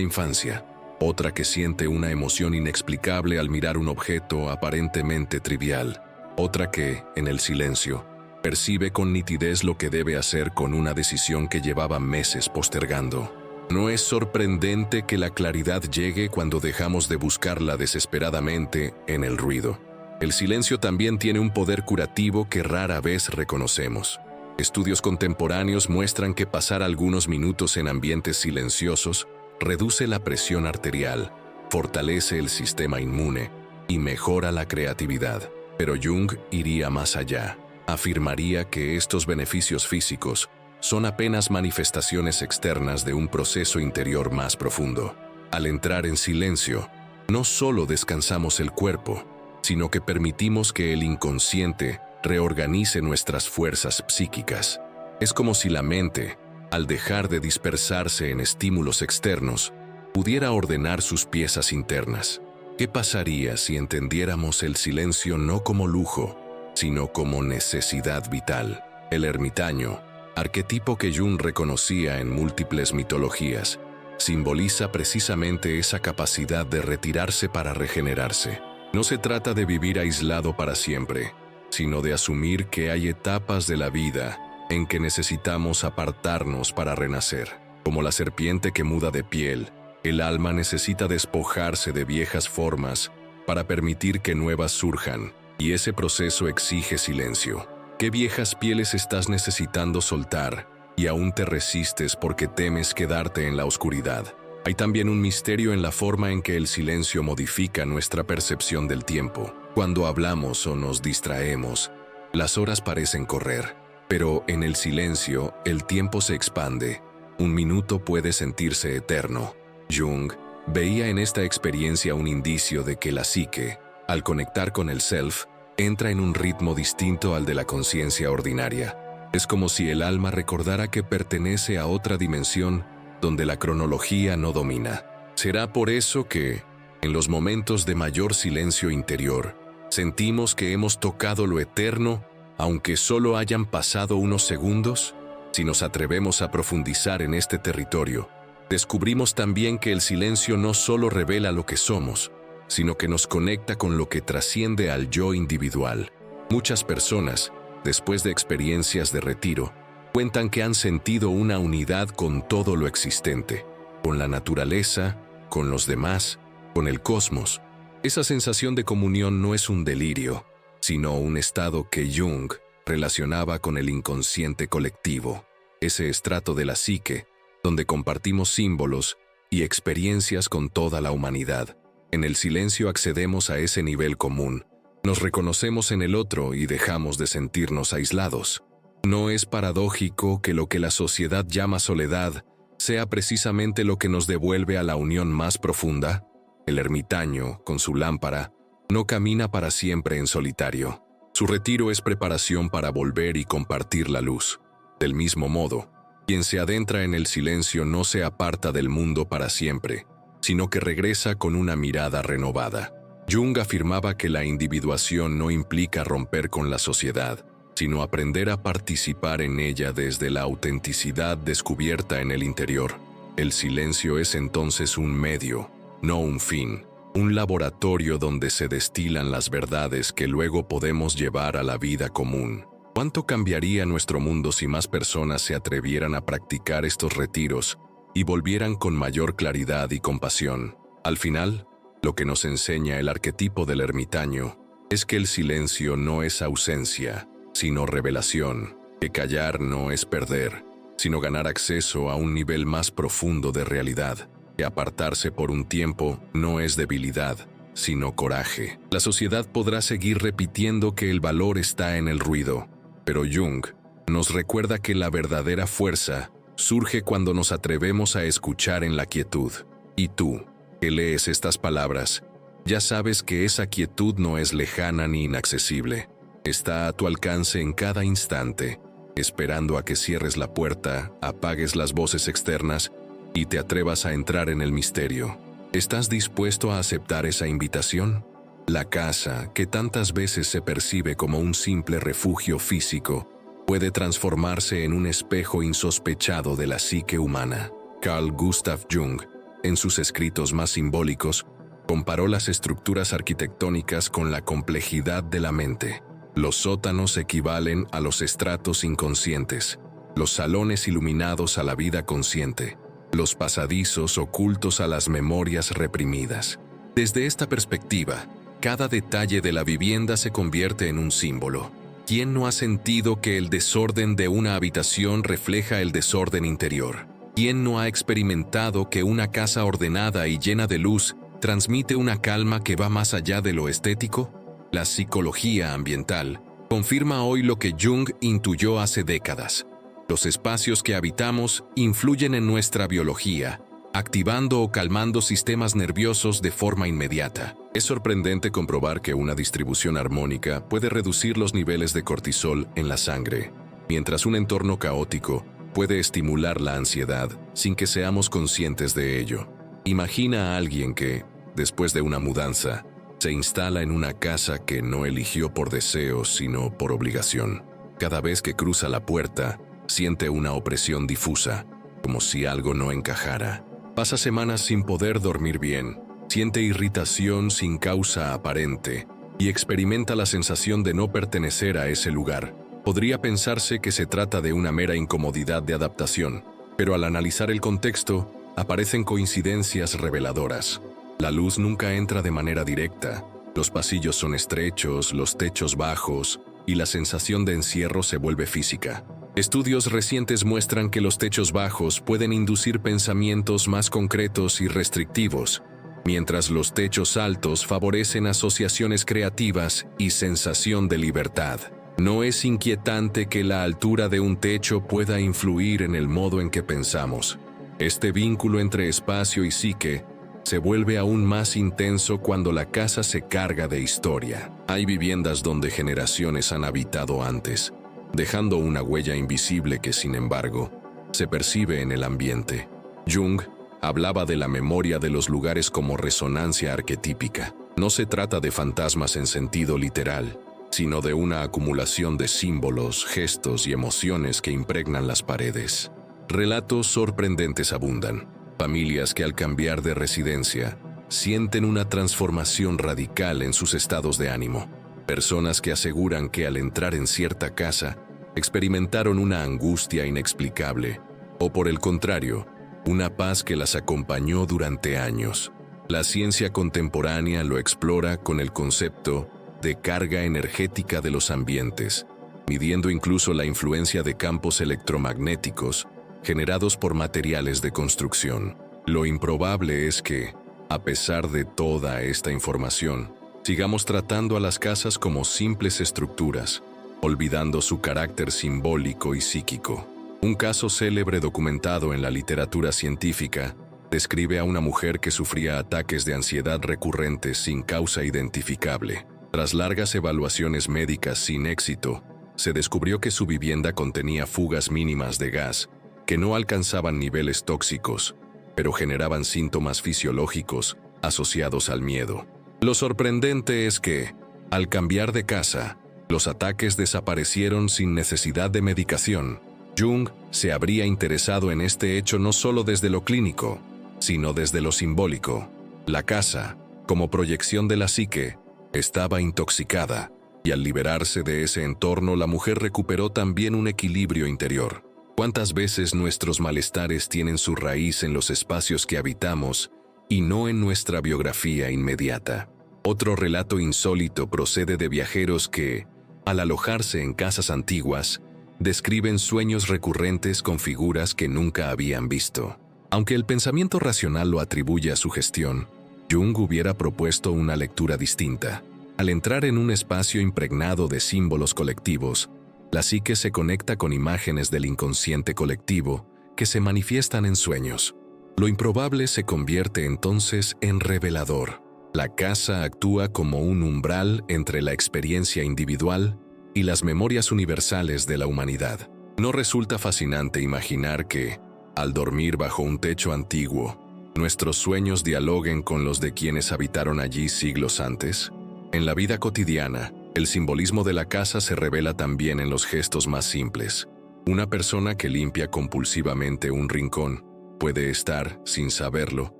infancia. Otra que siente una emoción inexplicable al mirar un objeto aparentemente trivial. Otra que, en el silencio, percibe con nitidez lo que debe hacer con una decisión que llevaba meses postergando. No es sorprendente que la claridad llegue cuando dejamos de buscarla desesperadamente en el ruido. El silencio también tiene un poder curativo que rara vez reconocemos. Estudios contemporáneos muestran que pasar algunos minutos en ambientes silenciosos reduce la presión arterial, fortalece el sistema inmune y mejora la creatividad. Pero Jung iría más allá. Afirmaría que estos beneficios físicos son apenas manifestaciones externas de un proceso interior más profundo. Al entrar en silencio, no solo descansamos el cuerpo, sino que permitimos que el inconsciente reorganice nuestras fuerzas psíquicas. Es como si la mente, al dejar de dispersarse en estímulos externos, pudiera ordenar sus piezas internas. ¿Qué pasaría si entendiéramos el silencio no como lujo, sino como necesidad vital? El ermitaño, arquetipo que Jung reconocía en múltiples mitologías, simboliza precisamente esa capacidad de retirarse para regenerarse. No se trata de vivir aislado para siempre, sino de asumir que hay etapas de la vida en que necesitamos apartarnos para renacer. Como la serpiente que muda de piel, el alma necesita despojarse de viejas formas para permitir que nuevas surjan, y ese proceso exige silencio. ¿Qué viejas pieles estás necesitando soltar y aún te resistes porque temes quedarte en la oscuridad? Hay también un misterio en la forma en que el silencio modifica nuestra percepción del tiempo. Cuando hablamos o nos distraemos, las horas parecen correr, pero en el silencio el tiempo se expande. Un minuto puede sentirse eterno. Jung veía en esta experiencia un indicio de que la psique, al conectar con el self, entra en un ritmo distinto al de la conciencia ordinaria. Es como si el alma recordara que pertenece a otra dimensión donde la cronología no domina. Será por eso que, en los momentos de mayor silencio interior, sentimos que hemos tocado lo eterno, aunque solo hayan pasado unos segundos. Si nos atrevemos a profundizar en este territorio, descubrimos también que el silencio no solo revela lo que somos, sino que nos conecta con lo que trasciende al yo individual. Muchas personas, después de experiencias de retiro, cuentan que han sentido una unidad con todo lo existente, con la naturaleza, con los demás, con el cosmos. Esa sensación de comunión no es un delirio, sino un estado que Jung relacionaba con el inconsciente colectivo, ese estrato de la psique, donde compartimos símbolos y experiencias con toda la humanidad. En el silencio accedemos a ese nivel común, nos reconocemos en el otro y dejamos de sentirnos aislados. ¿No es paradójico que lo que la sociedad llama soledad sea precisamente lo que nos devuelve a la unión más profunda? El ermitaño, con su lámpara, no camina para siempre en solitario. Su retiro es preparación para volver y compartir la luz. Del mismo modo, quien se adentra en el silencio no se aparta del mundo para siempre, sino que regresa con una mirada renovada. Jung afirmaba que la individuación no implica romper con la sociedad, sino aprender a participar en ella desde la autenticidad descubierta en el interior. El silencio es entonces un medio, no un fin, un laboratorio donde se destilan las verdades que luego podemos llevar a la vida común. ¿Cuánto cambiaría nuestro mundo si más personas se atrevieran a practicar estos retiros y volvieran con mayor claridad y compasión? Al final, lo que nos enseña el arquetipo del ermitaño es que el silencio no es ausencia, sino revelación, que callar no es perder, sino ganar acceso a un nivel más profundo de realidad, que apartarse por un tiempo no es debilidad, sino coraje. La sociedad podrá seguir repitiendo que el valor está en el ruido, pero Jung nos recuerda que la verdadera fuerza surge cuando nos atrevemos a escuchar en la quietud. Y tú, que lees estas palabras, ya sabes que esa quietud no es lejana ni inaccesible. Está a tu alcance en cada instante, esperando a que cierres la puerta, apagues las voces externas y te atrevas a entrar en el misterio. ¿Estás dispuesto a aceptar esa invitación? La casa, que tantas veces se percibe como un simple refugio físico, puede transformarse en un espejo insospechado de la psique humana. Carl Gustav Jung, en sus escritos más simbólicos, comparó las estructuras arquitectónicas con la complejidad de la mente. Los sótanos equivalen a los estratos inconscientes, los salones iluminados a la vida consciente, los pasadizos ocultos a las memorias reprimidas. Desde esta perspectiva, cada detalle de la vivienda se convierte en un símbolo. ¿Quién no ha sentido que el desorden de una habitación refleja el desorden interior? ¿Quién no ha experimentado que una casa ordenada y llena de luz transmite una calma que va más allá de lo estético? La psicología ambiental confirma hoy lo que Jung intuyó hace décadas. Los espacios que habitamos influyen en nuestra biología, activando o calmando sistemas nerviosos de forma inmediata. Es sorprendente comprobar que una distribución armónica puede reducir los niveles de cortisol en la sangre, mientras un entorno caótico puede estimular la ansiedad sin que seamos conscientes de ello. Imagina a alguien que, después de una mudanza, se instala en una casa que no eligió por deseo, sino por obligación. Cada vez que cruza la puerta, siente una opresión difusa, como si algo no encajara. Pasa semanas sin poder dormir bien, siente irritación sin causa aparente y experimenta la sensación de no pertenecer a ese lugar. Podría pensarse que se trata de una mera incomodidad de adaptación, pero al analizar el contexto, aparecen coincidencias reveladoras. La luz nunca entra de manera directa, los pasillos son estrechos, los techos bajos, y la sensación de encierro se vuelve física. Estudios recientes muestran que los techos bajos pueden inducir pensamientos más concretos y restrictivos, mientras los techos altos favorecen asociaciones creativas y sensación de libertad. ¿No es inquietante que la altura de un techo pueda influir en el modo en que pensamos? Este vínculo entre espacio y psique se vuelve aún más intenso cuando la casa se carga de historia. Hay viviendas donde generaciones han habitado antes, dejando una huella invisible que, sin embargo, se percibe en el ambiente. Jung hablaba de la memoria de los lugares como resonancia arquetípica. No se trata de fantasmas en sentido literal, sino de una acumulación de símbolos, gestos y emociones que impregnan las paredes. Relatos sorprendentes abundan. Familias que al cambiar de residencia sienten una transformación radical en sus estados de ánimo. Personas que aseguran que al entrar en cierta casa experimentaron una angustia inexplicable, o por el contrario, una paz que las acompañó durante años. La ciencia contemporánea lo explora con el concepto de carga energética de los ambientes, midiendo incluso la influencia de campos electromagnéticos generados por materiales de construcción. Lo improbable es que, a pesar de toda esta información, sigamos tratando a las casas como simples estructuras, olvidando su carácter simbólico y psíquico. Un caso célebre documentado en la literatura científica describe a una mujer que sufría ataques de ansiedad recurrentes sin causa identificable. Tras largas evaluaciones médicas sin éxito, se descubrió que su vivienda contenía fugas mínimas de gas que no alcanzaban niveles tóxicos, pero generaban síntomas fisiológicos asociados al miedo. Lo sorprendente es que, al cambiar de casa, los ataques desaparecieron sin necesidad de medicación. Jung se habría interesado en este hecho no solo desde lo clínico, sino desde lo simbólico. La casa, como proyección de la psique, estaba intoxicada, y al liberarse de ese entorno la mujer recuperó también un equilibrio interior. ¿Cuántas veces nuestros malestares tienen su raíz en los espacios que habitamos y no en nuestra biografía inmediata? Otro relato insólito procede de viajeros que, al alojarse en casas antiguas, describen sueños recurrentes con figuras que nunca habían visto. Aunque el pensamiento racional lo atribuye a sugestión, Jung hubiera propuesto una lectura distinta. Al entrar en un espacio impregnado de símbolos colectivos, la psique se conecta con imágenes del inconsciente colectivo que se manifiestan en sueños. Lo improbable se convierte entonces en revelador. La casa actúa como un umbral entre la experiencia individual y las memorias universales de la humanidad. ¿No resulta fascinante imaginar que, al dormir bajo un techo antiguo, nuestros sueños dialoguen con los de quienes habitaron allí siglos antes? En la vida cotidiana, el simbolismo de la casa se revela también en los gestos más simples. Una persona que limpia compulsivamente un rincón puede estar, sin saberlo,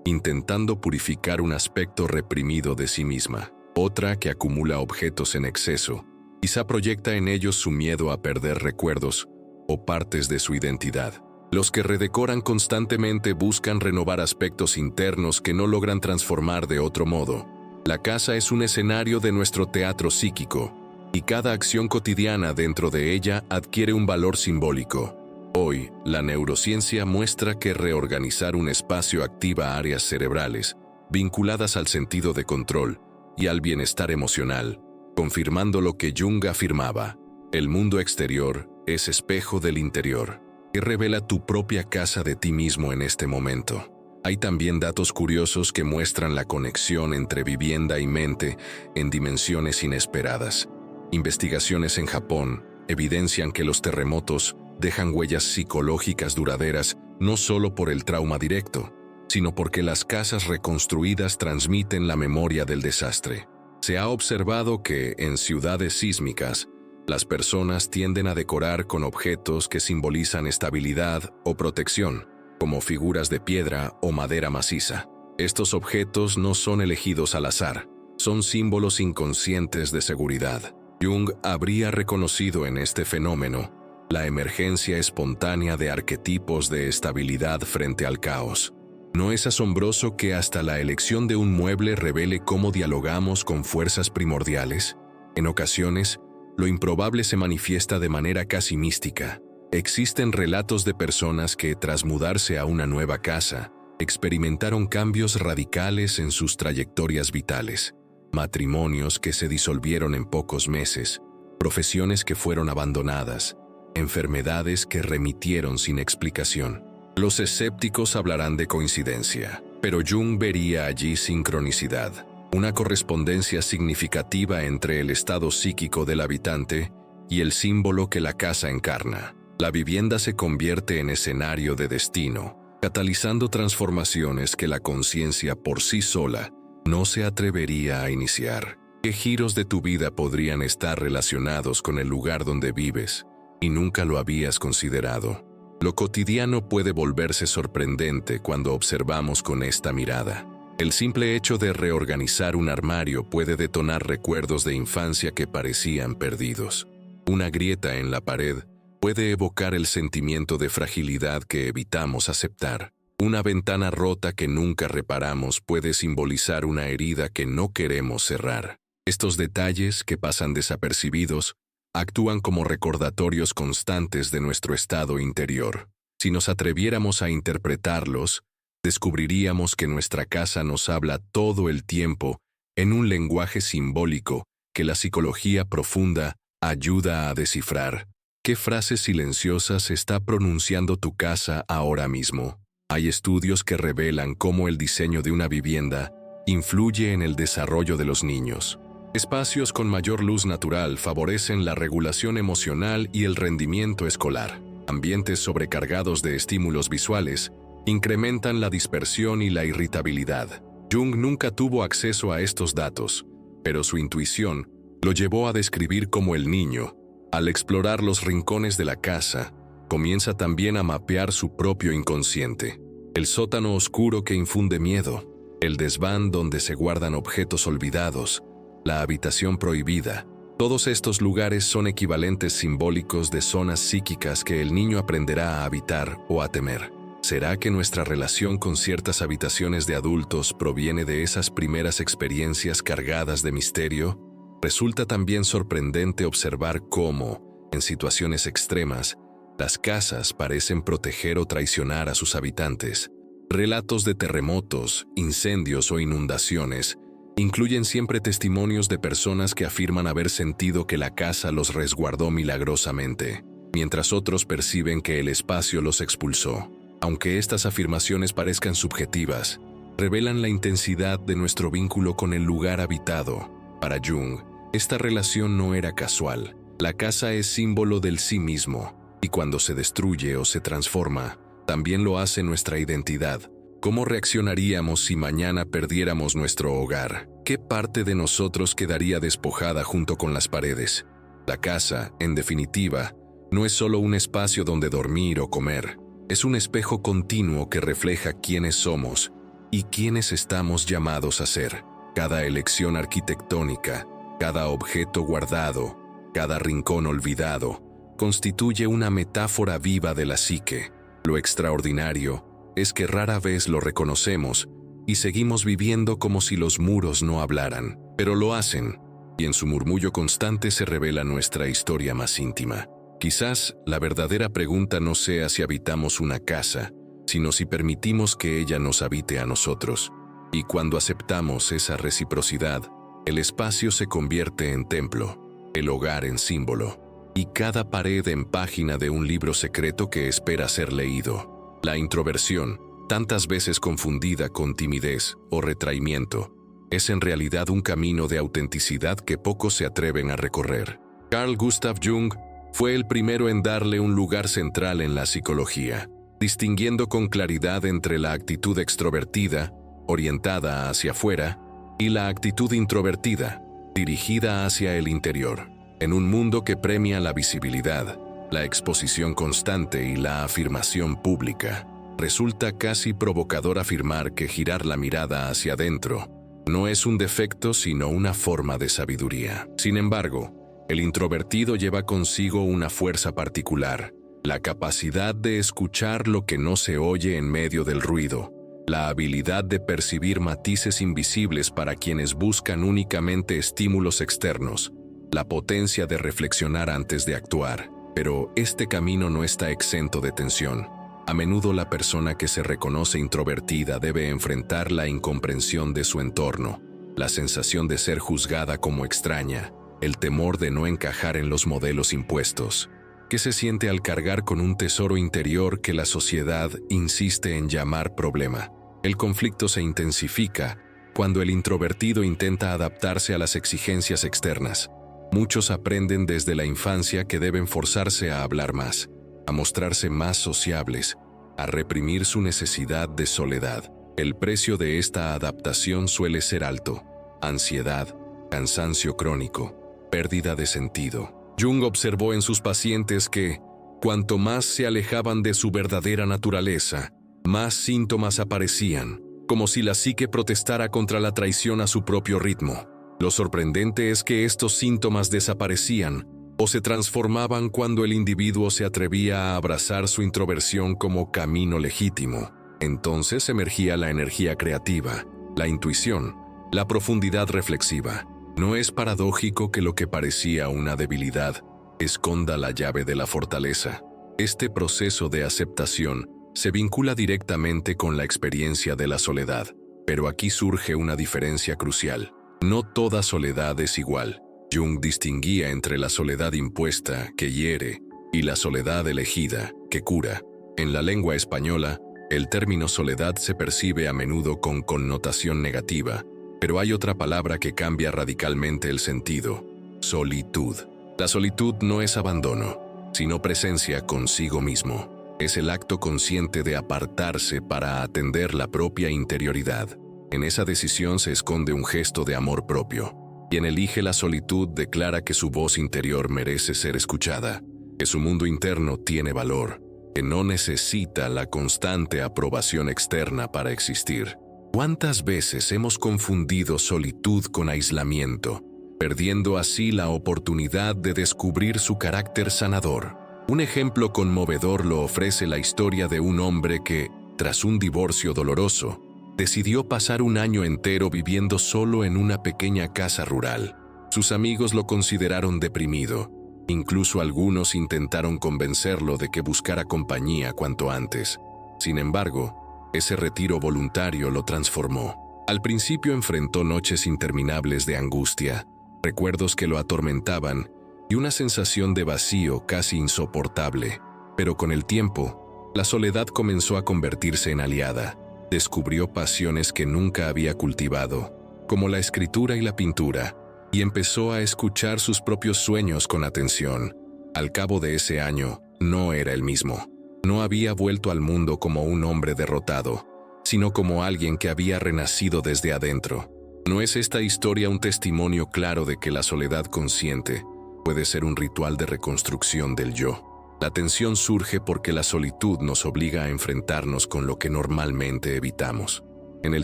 intentando purificar un aspecto reprimido de sí misma. Otra que acumula objetos en exceso, quizá proyecta en ellos su miedo a perder recuerdos o partes de su identidad. Los que redecoran constantemente buscan renovar aspectos internos que no logran transformar de otro modo. La casa es un escenario de nuestro teatro psíquico, y cada acción cotidiana dentro de ella adquiere un valor simbólico. Hoy, la neurociencia muestra que reorganizar un espacio activa áreas cerebrales vinculadas al sentido de control y al bienestar emocional, confirmando lo que Jung afirmaba: el mundo exterior es espejo del interior, y revela tu propia casa de ti mismo en este momento. Hay también datos curiosos que muestran la conexión entre vivienda y mente en dimensiones inesperadas. Investigaciones en Japón evidencian que los terremotos dejan huellas psicológicas duraderas no solo por el trauma directo, sino porque las casas reconstruidas transmiten la memoria del desastre. Se ha observado que, en ciudades sísmicas, las personas tienden a decorar con objetos que simbolizan estabilidad o protección, como figuras de piedra o madera maciza. Estos objetos no son elegidos al azar, son símbolos inconscientes de seguridad. Jung habría reconocido en este fenómeno la emergencia espontánea de arquetipos de estabilidad frente al caos. ¿No es asombroso que hasta la elección de un mueble revele cómo dialogamos con fuerzas primordiales? En ocasiones, lo improbable se manifiesta de manera casi mística. Existen relatos de personas que, tras mudarse a una nueva casa, experimentaron cambios radicales en sus trayectorias vitales, matrimonios que se disolvieron en pocos meses, profesiones que fueron abandonadas, enfermedades que remitieron sin explicación. Los escépticos hablarán de coincidencia, pero Jung vería allí sincronicidad, una correspondencia significativa entre el estado psíquico del habitante y el símbolo que la casa encarna. La vivienda se convierte en escenario de destino, catalizando transformaciones que la conciencia por sí sola no se atrevería a iniciar. ¿Qué giros de tu vida podrían estar relacionados con el lugar donde vives y nunca lo habías considerado? Lo cotidiano puede volverse sorprendente cuando observamos con esta mirada. El simple hecho de reorganizar un armario puede detonar recuerdos de infancia que parecían perdidos. Una grieta en la pared puede evocar el sentimiento de fragilidad que evitamos aceptar. Una ventana rota que nunca reparamos puede simbolizar una herida que no queremos cerrar. Estos detalles, que pasan desapercibidos, actúan como recordatorios constantes de nuestro estado interior. Si nos atreviéramos a interpretarlos, descubriríamos que nuestra casa nos habla todo el tiempo en un lenguaje simbólico que la psicología profunda ayuda a descifrar. ¿Qué frases silenciosas está pronunciando tu casa ahora mismo? Hay estudios que revelan cómo el diseño de una vivienda influye en el desarrollo de los niños. Espacios con mayor luz natural favorecen la regulación emocional y el rendimiento escolar. Ambientes sobrecargados de estímulos visuales incrementan la dispersión y la irritabilidad. Jung nunca tuvo acceso a estos datos, pero su intuición lo llevó a describir cómo el niño, al explorar los rincones de la casa, comienza también a mapear su propio inconsciente. El sótano oscuro que infunde miedo, el desván donde se guardan objetos olvidados, la habitación prohibida. Todos estos lugares son equivalentes simbólicos de zonas psíquicas que el niño aprenderá a habitar o a temer. ¿Será que nuestra relación con ciertas habitaciones de adultos proviene de esas primeras experiencias cargadas de misterio? Resulta también sorprendente observar cómo, en situaciones extremas, las casas parecen proteger o traicionar a sus habitantes. Relatos de terremotos, incendios o inundaciones incluyen siempre testimonios de personas que afirman haber sentido que la casa los resguardó milagrosamente, mientras otros perciben que el espacio los expulsó. Aunque estas afirmaciones parezcan subjetivas, revelan la intensidad de nuestro vínculo con el lugar habitado. Para Jung, esta relación no era casual. La casa es símbolo del sí mismo, y cuando se destruye o se transforma, también lo hace nuestra identidad. ¿Cómo reaccionaríamos si mañana perdiéramos nuestro hogar? ¿Qué parte de nosotros quedaría despojada junto con las paredes? La casa, en definitiva, no es solo un espacio donde dormir o comer. Es un espejo continuo que refleja quiénes somos y quiénes estamos llamados a ser. Cada elección arquitectónica, cada objeto guardado, cada rincón olvidado, constituye una metáfora viva de la psique. Lo extraordinario es que rara vez lo reconocemos y seguimos viviendo como si los muros no hablaran, pero lo hacen, y en su murmullo constante se revela nuestra historia más íntima. Quizás la verdadera pregunta no sea si habitamos una casa, sino si permitimos que ella nos habite a nosotros. Y cuando aceptamos esa reciprocidad, el espacio se convierte en templo, el hogar en símbolo, y cada pared en página de un libro secreto que espera ser leído. La introversión, tantas veces confundida con timidez o retraimiento, es en realidad un camino de autenticidad que pocos se atreven a recorrer. Carl Gustav Jung fue el primero en darle un lugar central en la psicología, distinguiendo con claridad entre la actitud extrovertida, orientada hacia afuera, y la actitud introvertida, dirigida hacia el interior. En un mundo que premia la visibilidad, la exposición constante y la afirmación pública, resulta casi provocador afirmar que girar la mirada hacia adentro no es un defecto sino una forma de sabiduría. Sin embargo, el introvertido lleva consigo una fuerza particular, la capacidad de escuchar lo que no se oye en medio del ruido, la habilidad de percibir matices invisibles para quienes buscan únicamente estímulos externos, la potencia de reflexionar antes de actuar. Pero este camino no está exento de tensión. A menudo la persona que se reconoce introvertida debe enfrentar la incomprensión de su entorno, la sensación de ser juzgada como extraña, el temor de no encajar en los modelos impuestos. ¿Qué se siente al cargar con un tesoro interior que la sociedad insiste en llamar problema? El conflicto se intensifica cuando el introvertido intenta adaptarse a las exigencias externas. Muchos aprenden desde la infancia que deben forzarse a hablar más, a mostrarse más sociables, a reprimir su necesidad de soledad. El precio de esta adaptación suele ser alto: ansiedad, cansancio crónico, pérdida de sentido. Jung observó en sus pacientes que, cuanto más se alejaban de su verdadera naturaleza, más síntomas aparecían, como si la psique protestara contra la traición a su propio ritmo. Lo sorprendente es que estos síntomas desaparecían o se transformaban cuando el individuo se atrevía a abrazar su introversión como camino legítimo. Entonces emergía la energía creativa, la intuición, la profundidad reflexiva. No es paradójico que lo que parecía una debilidad esconda la llave de la fortaleza. Este proceso de aceptación se vincula directamente con la experiencia de la soledad, pero aquí surge una diferencia crucial. No toda soledad es igual. Jung distinguía entre la soledad impuesta, que hiere, y la soledad elegida, que cura. En la lengua española, el término soledad se percibe a menudo con connotación negativa, pero hay otra palabra que cambia radicalmente el sentido: solitud. La solitud no es abandono, sino presencia consigo mismo. Es el acto consciente de apartarse para atender la propia interioridad. En esa decisión se esconde un gesto de amor propio. Quien elige la solitud declara que su voz interior merece ser escuchada, que su mundo interno tiene valor, que no necesita la constante aprobación externa para existir. ¿Cuántas veces hemos confundido solitud con aislamiento, perdiendo así la oportunidad de descubrir su carácter sanador? Un ejemplo conmovedor lo ofrece la historia de un hombre que, tras un divorcio doloroso, decidió pasar un año entero viviendo solo en una pequeña casa rural. Sus amigos lo consideraron deprimido. Incluso algunos intentaron convencerlo de que buscara compañía cuanto antes. Sin embargo, ese retiro voluntario lo transformó. Al principio enfrentó noches interminables de angustia, recuerdos que lo atormentaban y una sensación de vacío casi insoportable. Pero con el tiempo, la soledad comenzó a convertirse en aliada. Descubrió pasiones que nunca había cultivado, como la escritura y la pintura, y empezó a escuchar sus propios sueños con atención. Al cabo de ese año, no era el mismo. No había vuelto al mundo como un hombre derrotado, sino como alguien que había renacido desde adentro. ¿No es esta historia un testimonio claro de que la soledad consciente puede ser un ritual de reconstrucción del yo? La tensión surge porque la solitud nos obliga a enfrentarnos con lo que normalmente evitamos. En el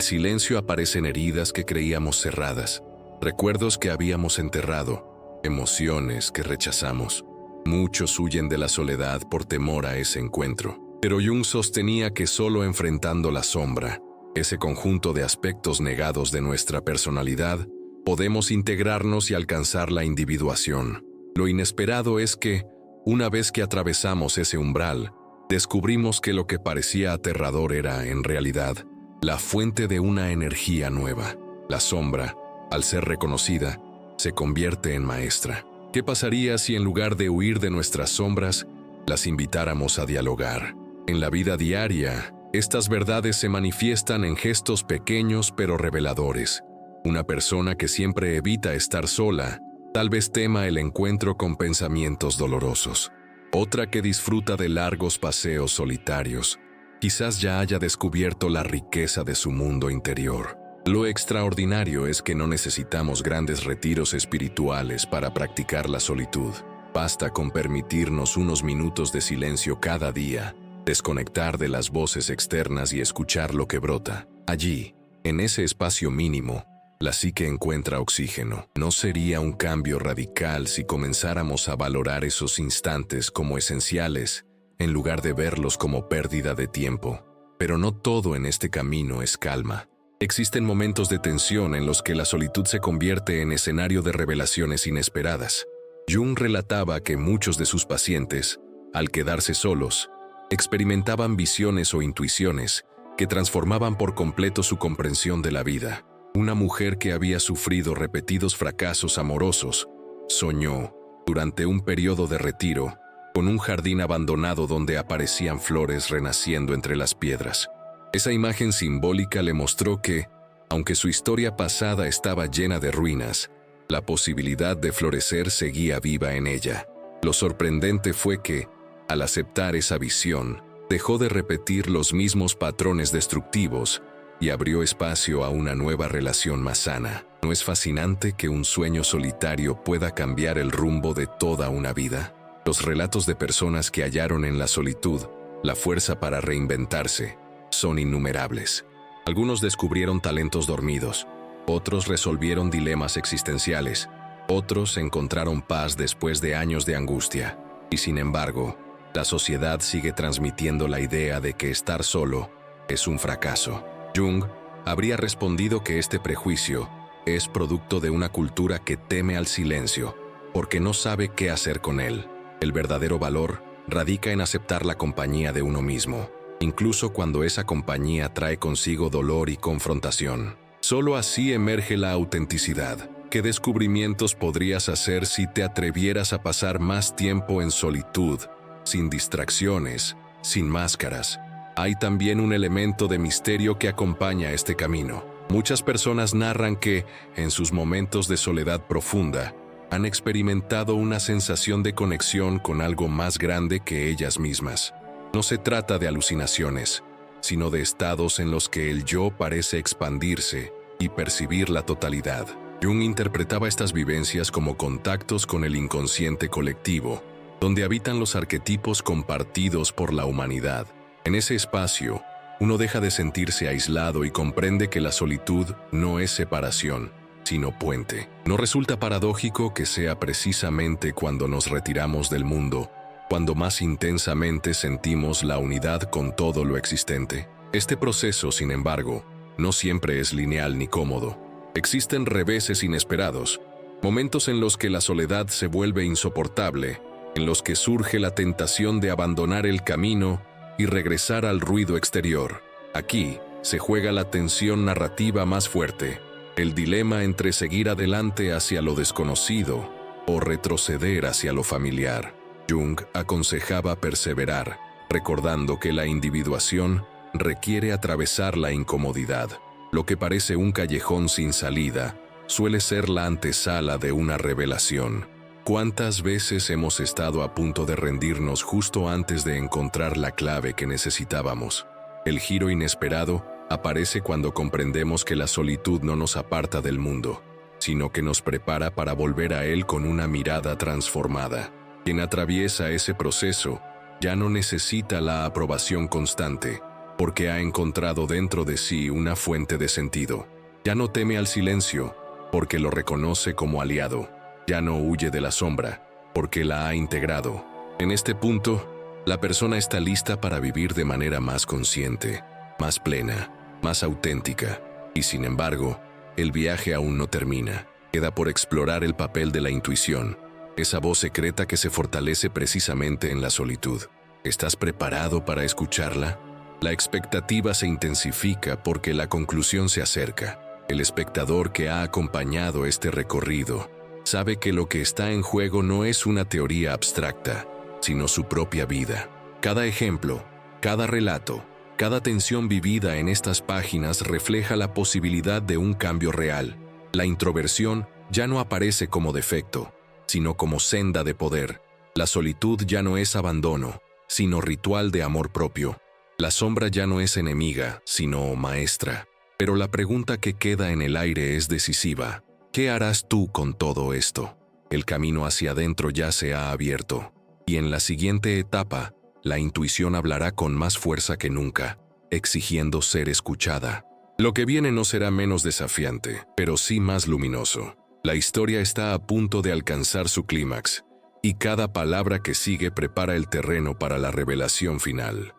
silencio aparecen heridas que creíamos cerradas, recuerdos que habíamos enterrado, emociones que rechazamos. Muchos huyen de la soledad por temor a ese encuentro, pero Jung sostenía que solo enfrentando la sombra, ese conjunto de aspectos negados de nuestra personalidad, podemos integrarnos y alcanzar la individuación. Lo inesperado es que, una vez que atravesamos ese umbral, descubrimos que lo que parecía aterrador era, en realidad, la fuente de una energía nueva. La sombra, al ser reconocida, se convierte en maestra. ¿Qué pasaría si en lugar de huir de nuestras sombras, las invitáramos a dialogar? En la vida diaria, estas verdades se manifiestan en gestos pequeños pero reveladores. Una persona que siempre evita estar sola, tal vez tema el encuentro con pensamientos dolorosos. Otra que disfruta de largos paseos solitarios, quizás ya haya descubierto la riqueza de su mundo interior. Lo extraordinario es que no necesitamos grandes retiros espirituales para practicar la solitud. Basta con permitirnos unos minutos de silencio cada día, desconectar de las voces externas y escuchar lo que brota. Allí, en ese espacio mínimo, la psique encuentra oxígeno. ¿No sería un cambio radical si comenzáramos a valorar esos instantes como esenciales, en lugar de verlos como pérdida de tiempo? Pero no todo en este camino es calma. Existen momentos de tensión en los que la solitud se convierte en escenario de revelaciones inesperadas. Jung relataba que muchos de sus pacientes, al quedarse solos, experimentaban visiones o intuiciones que transformaban por completo su comprensión de la vida. Una mujer que había sufrido repetidos fracasos amorosos soñó, durante un periodo de retiro, con un jardín abandonado donde aparecían flores renaciendo entre las piedras. Esa imagen simbólica le mostró que, aunque su historia pasada estaba llena de ruinas, La posibilidad de florecer seguía viva en ella. Lo sorprendente fue que, al aceptar esa visión, dejó de repetir los mismos patrones destructivos y abrió espacio a una nueva relación más sana. ¿No es fascinante que un sueño solitario pueda cambiar el rumbo de toda una vida? Los relatos de personas que hallaron en la solitud la fuerza para reinventarse son innumerables. Algunos descubrieron talentos dormidos, otros resolvieron dilemas existenciales, otros encontraron paz después de años de angustia. Y sin embargo, la sociedad sigue transmitiendo la idea de que estar solo es un fracaso. Jung habría respondido que este prejuicio es producto de una cultura que teme al silencio, porque no sabe qué hacer con él. El verdadero valor radica en aceptar la compañía de uno mismo, incluso cuando esa compañía trae consigo dolor y confrontación. Solo así emerge la autenticidad. ¿Qué descubrimientos podrías hacer si te atrevieras a pasar más tiempo en solitud, sin distracciones, sin máscaras? Hay también un elemento de misterio que acompaña este camino. Muchas personas narran que, en sus momentos de soledad profunda, han experimentado una sensación de conexión con algo más grande que ellas mismas. No se trata de alucinaciones, sino de estados en los que el yo parece expandirse y percibir la totalidad. Jung interpretaba estas vivencias como contactos con el inconsciente colectivo, donde habitan los arquetipos compartidos por la humanidad. En ese espacio, uno deja de sentirse aislado y comprende que la solitud no es separación, sino puente. ¿No resulta paradójico que sea precisamente cuando nos retiramos del mundo, cuando más intensamente sentimos la unidad con todo lo existente? Este proceso, sin embargo, no siempre es lineal ni cómodo. Existen reveses inesperados, momentos en los que la soledad se vuelve insoportable, en los que surge la tentación de abandonar el camino y regresar al ruido exterior. Aquí se juega la tensión narrativa más fuerte, el dilema entre seguir adelante hacia lo desconocido o retroceder hacia lo familiar. Jung aconsejaba perseverar, recordando que la individuación requiere atravesar la incomodidad. Lo que parece un callejón sin salida suele ser la antesala de una revelación. ¿Cuántas veces hemos estado a punto de rendirnos justo antes de encontrar la clave que necesitábamos? El giro inesperado aparece cuando comprendemos que la solitud no nos aparta del mundo, sino que nos prepara para volver a él con una mirada transformada. Quien atraviesa ese proceso ya no necesita la aprobación constante, porque ha encontrado dentro de sí una fuente de sentido. Ya no teme al silencio, porque lo reconoce como aliado. Ya no huye de la sombra, porque la ha integrado. En este punto, la persona está lista para vivir de manera más consciente, más plena, más auténtica. Y sin embargo, el viaje aún no termina. Queda por explorar el papel de la intuición, esa voz secreta que se fortalece precisamente en la solitud. ¿Estás preparado para escucharla? La expectativa se intensifica porque la conclusión se acerca. El espectador que ha acompañado este recorrido sabe que lo que está en juego no es una teoría abstracta, sino su propia vida. Cada ejemplo, cada relato, cada tensión vivida en estas páginas refleja la posibilidad de un cambio real. La introversión ya no aparece como defecto, sino como senda de poder. La solitud ya no es abandono, sino ritual de amor propio. La sombra ya no es enemiga, sino maestra. Pero la pregunta que queda en el aire es decisiva. ¿Qué harás tú con todo esto? El camino hacia adentro ya se ha abierto, y en la siguiente etapa, la intuición hablará con más fuerza que nunca, exigiendo ser escuchada. Lo que viene no será menos desafiante, pero sí más luminoso. La historia está a punto de alcanzar su clímax, y cada palabra que sigue prepara el terreno para la revelación final.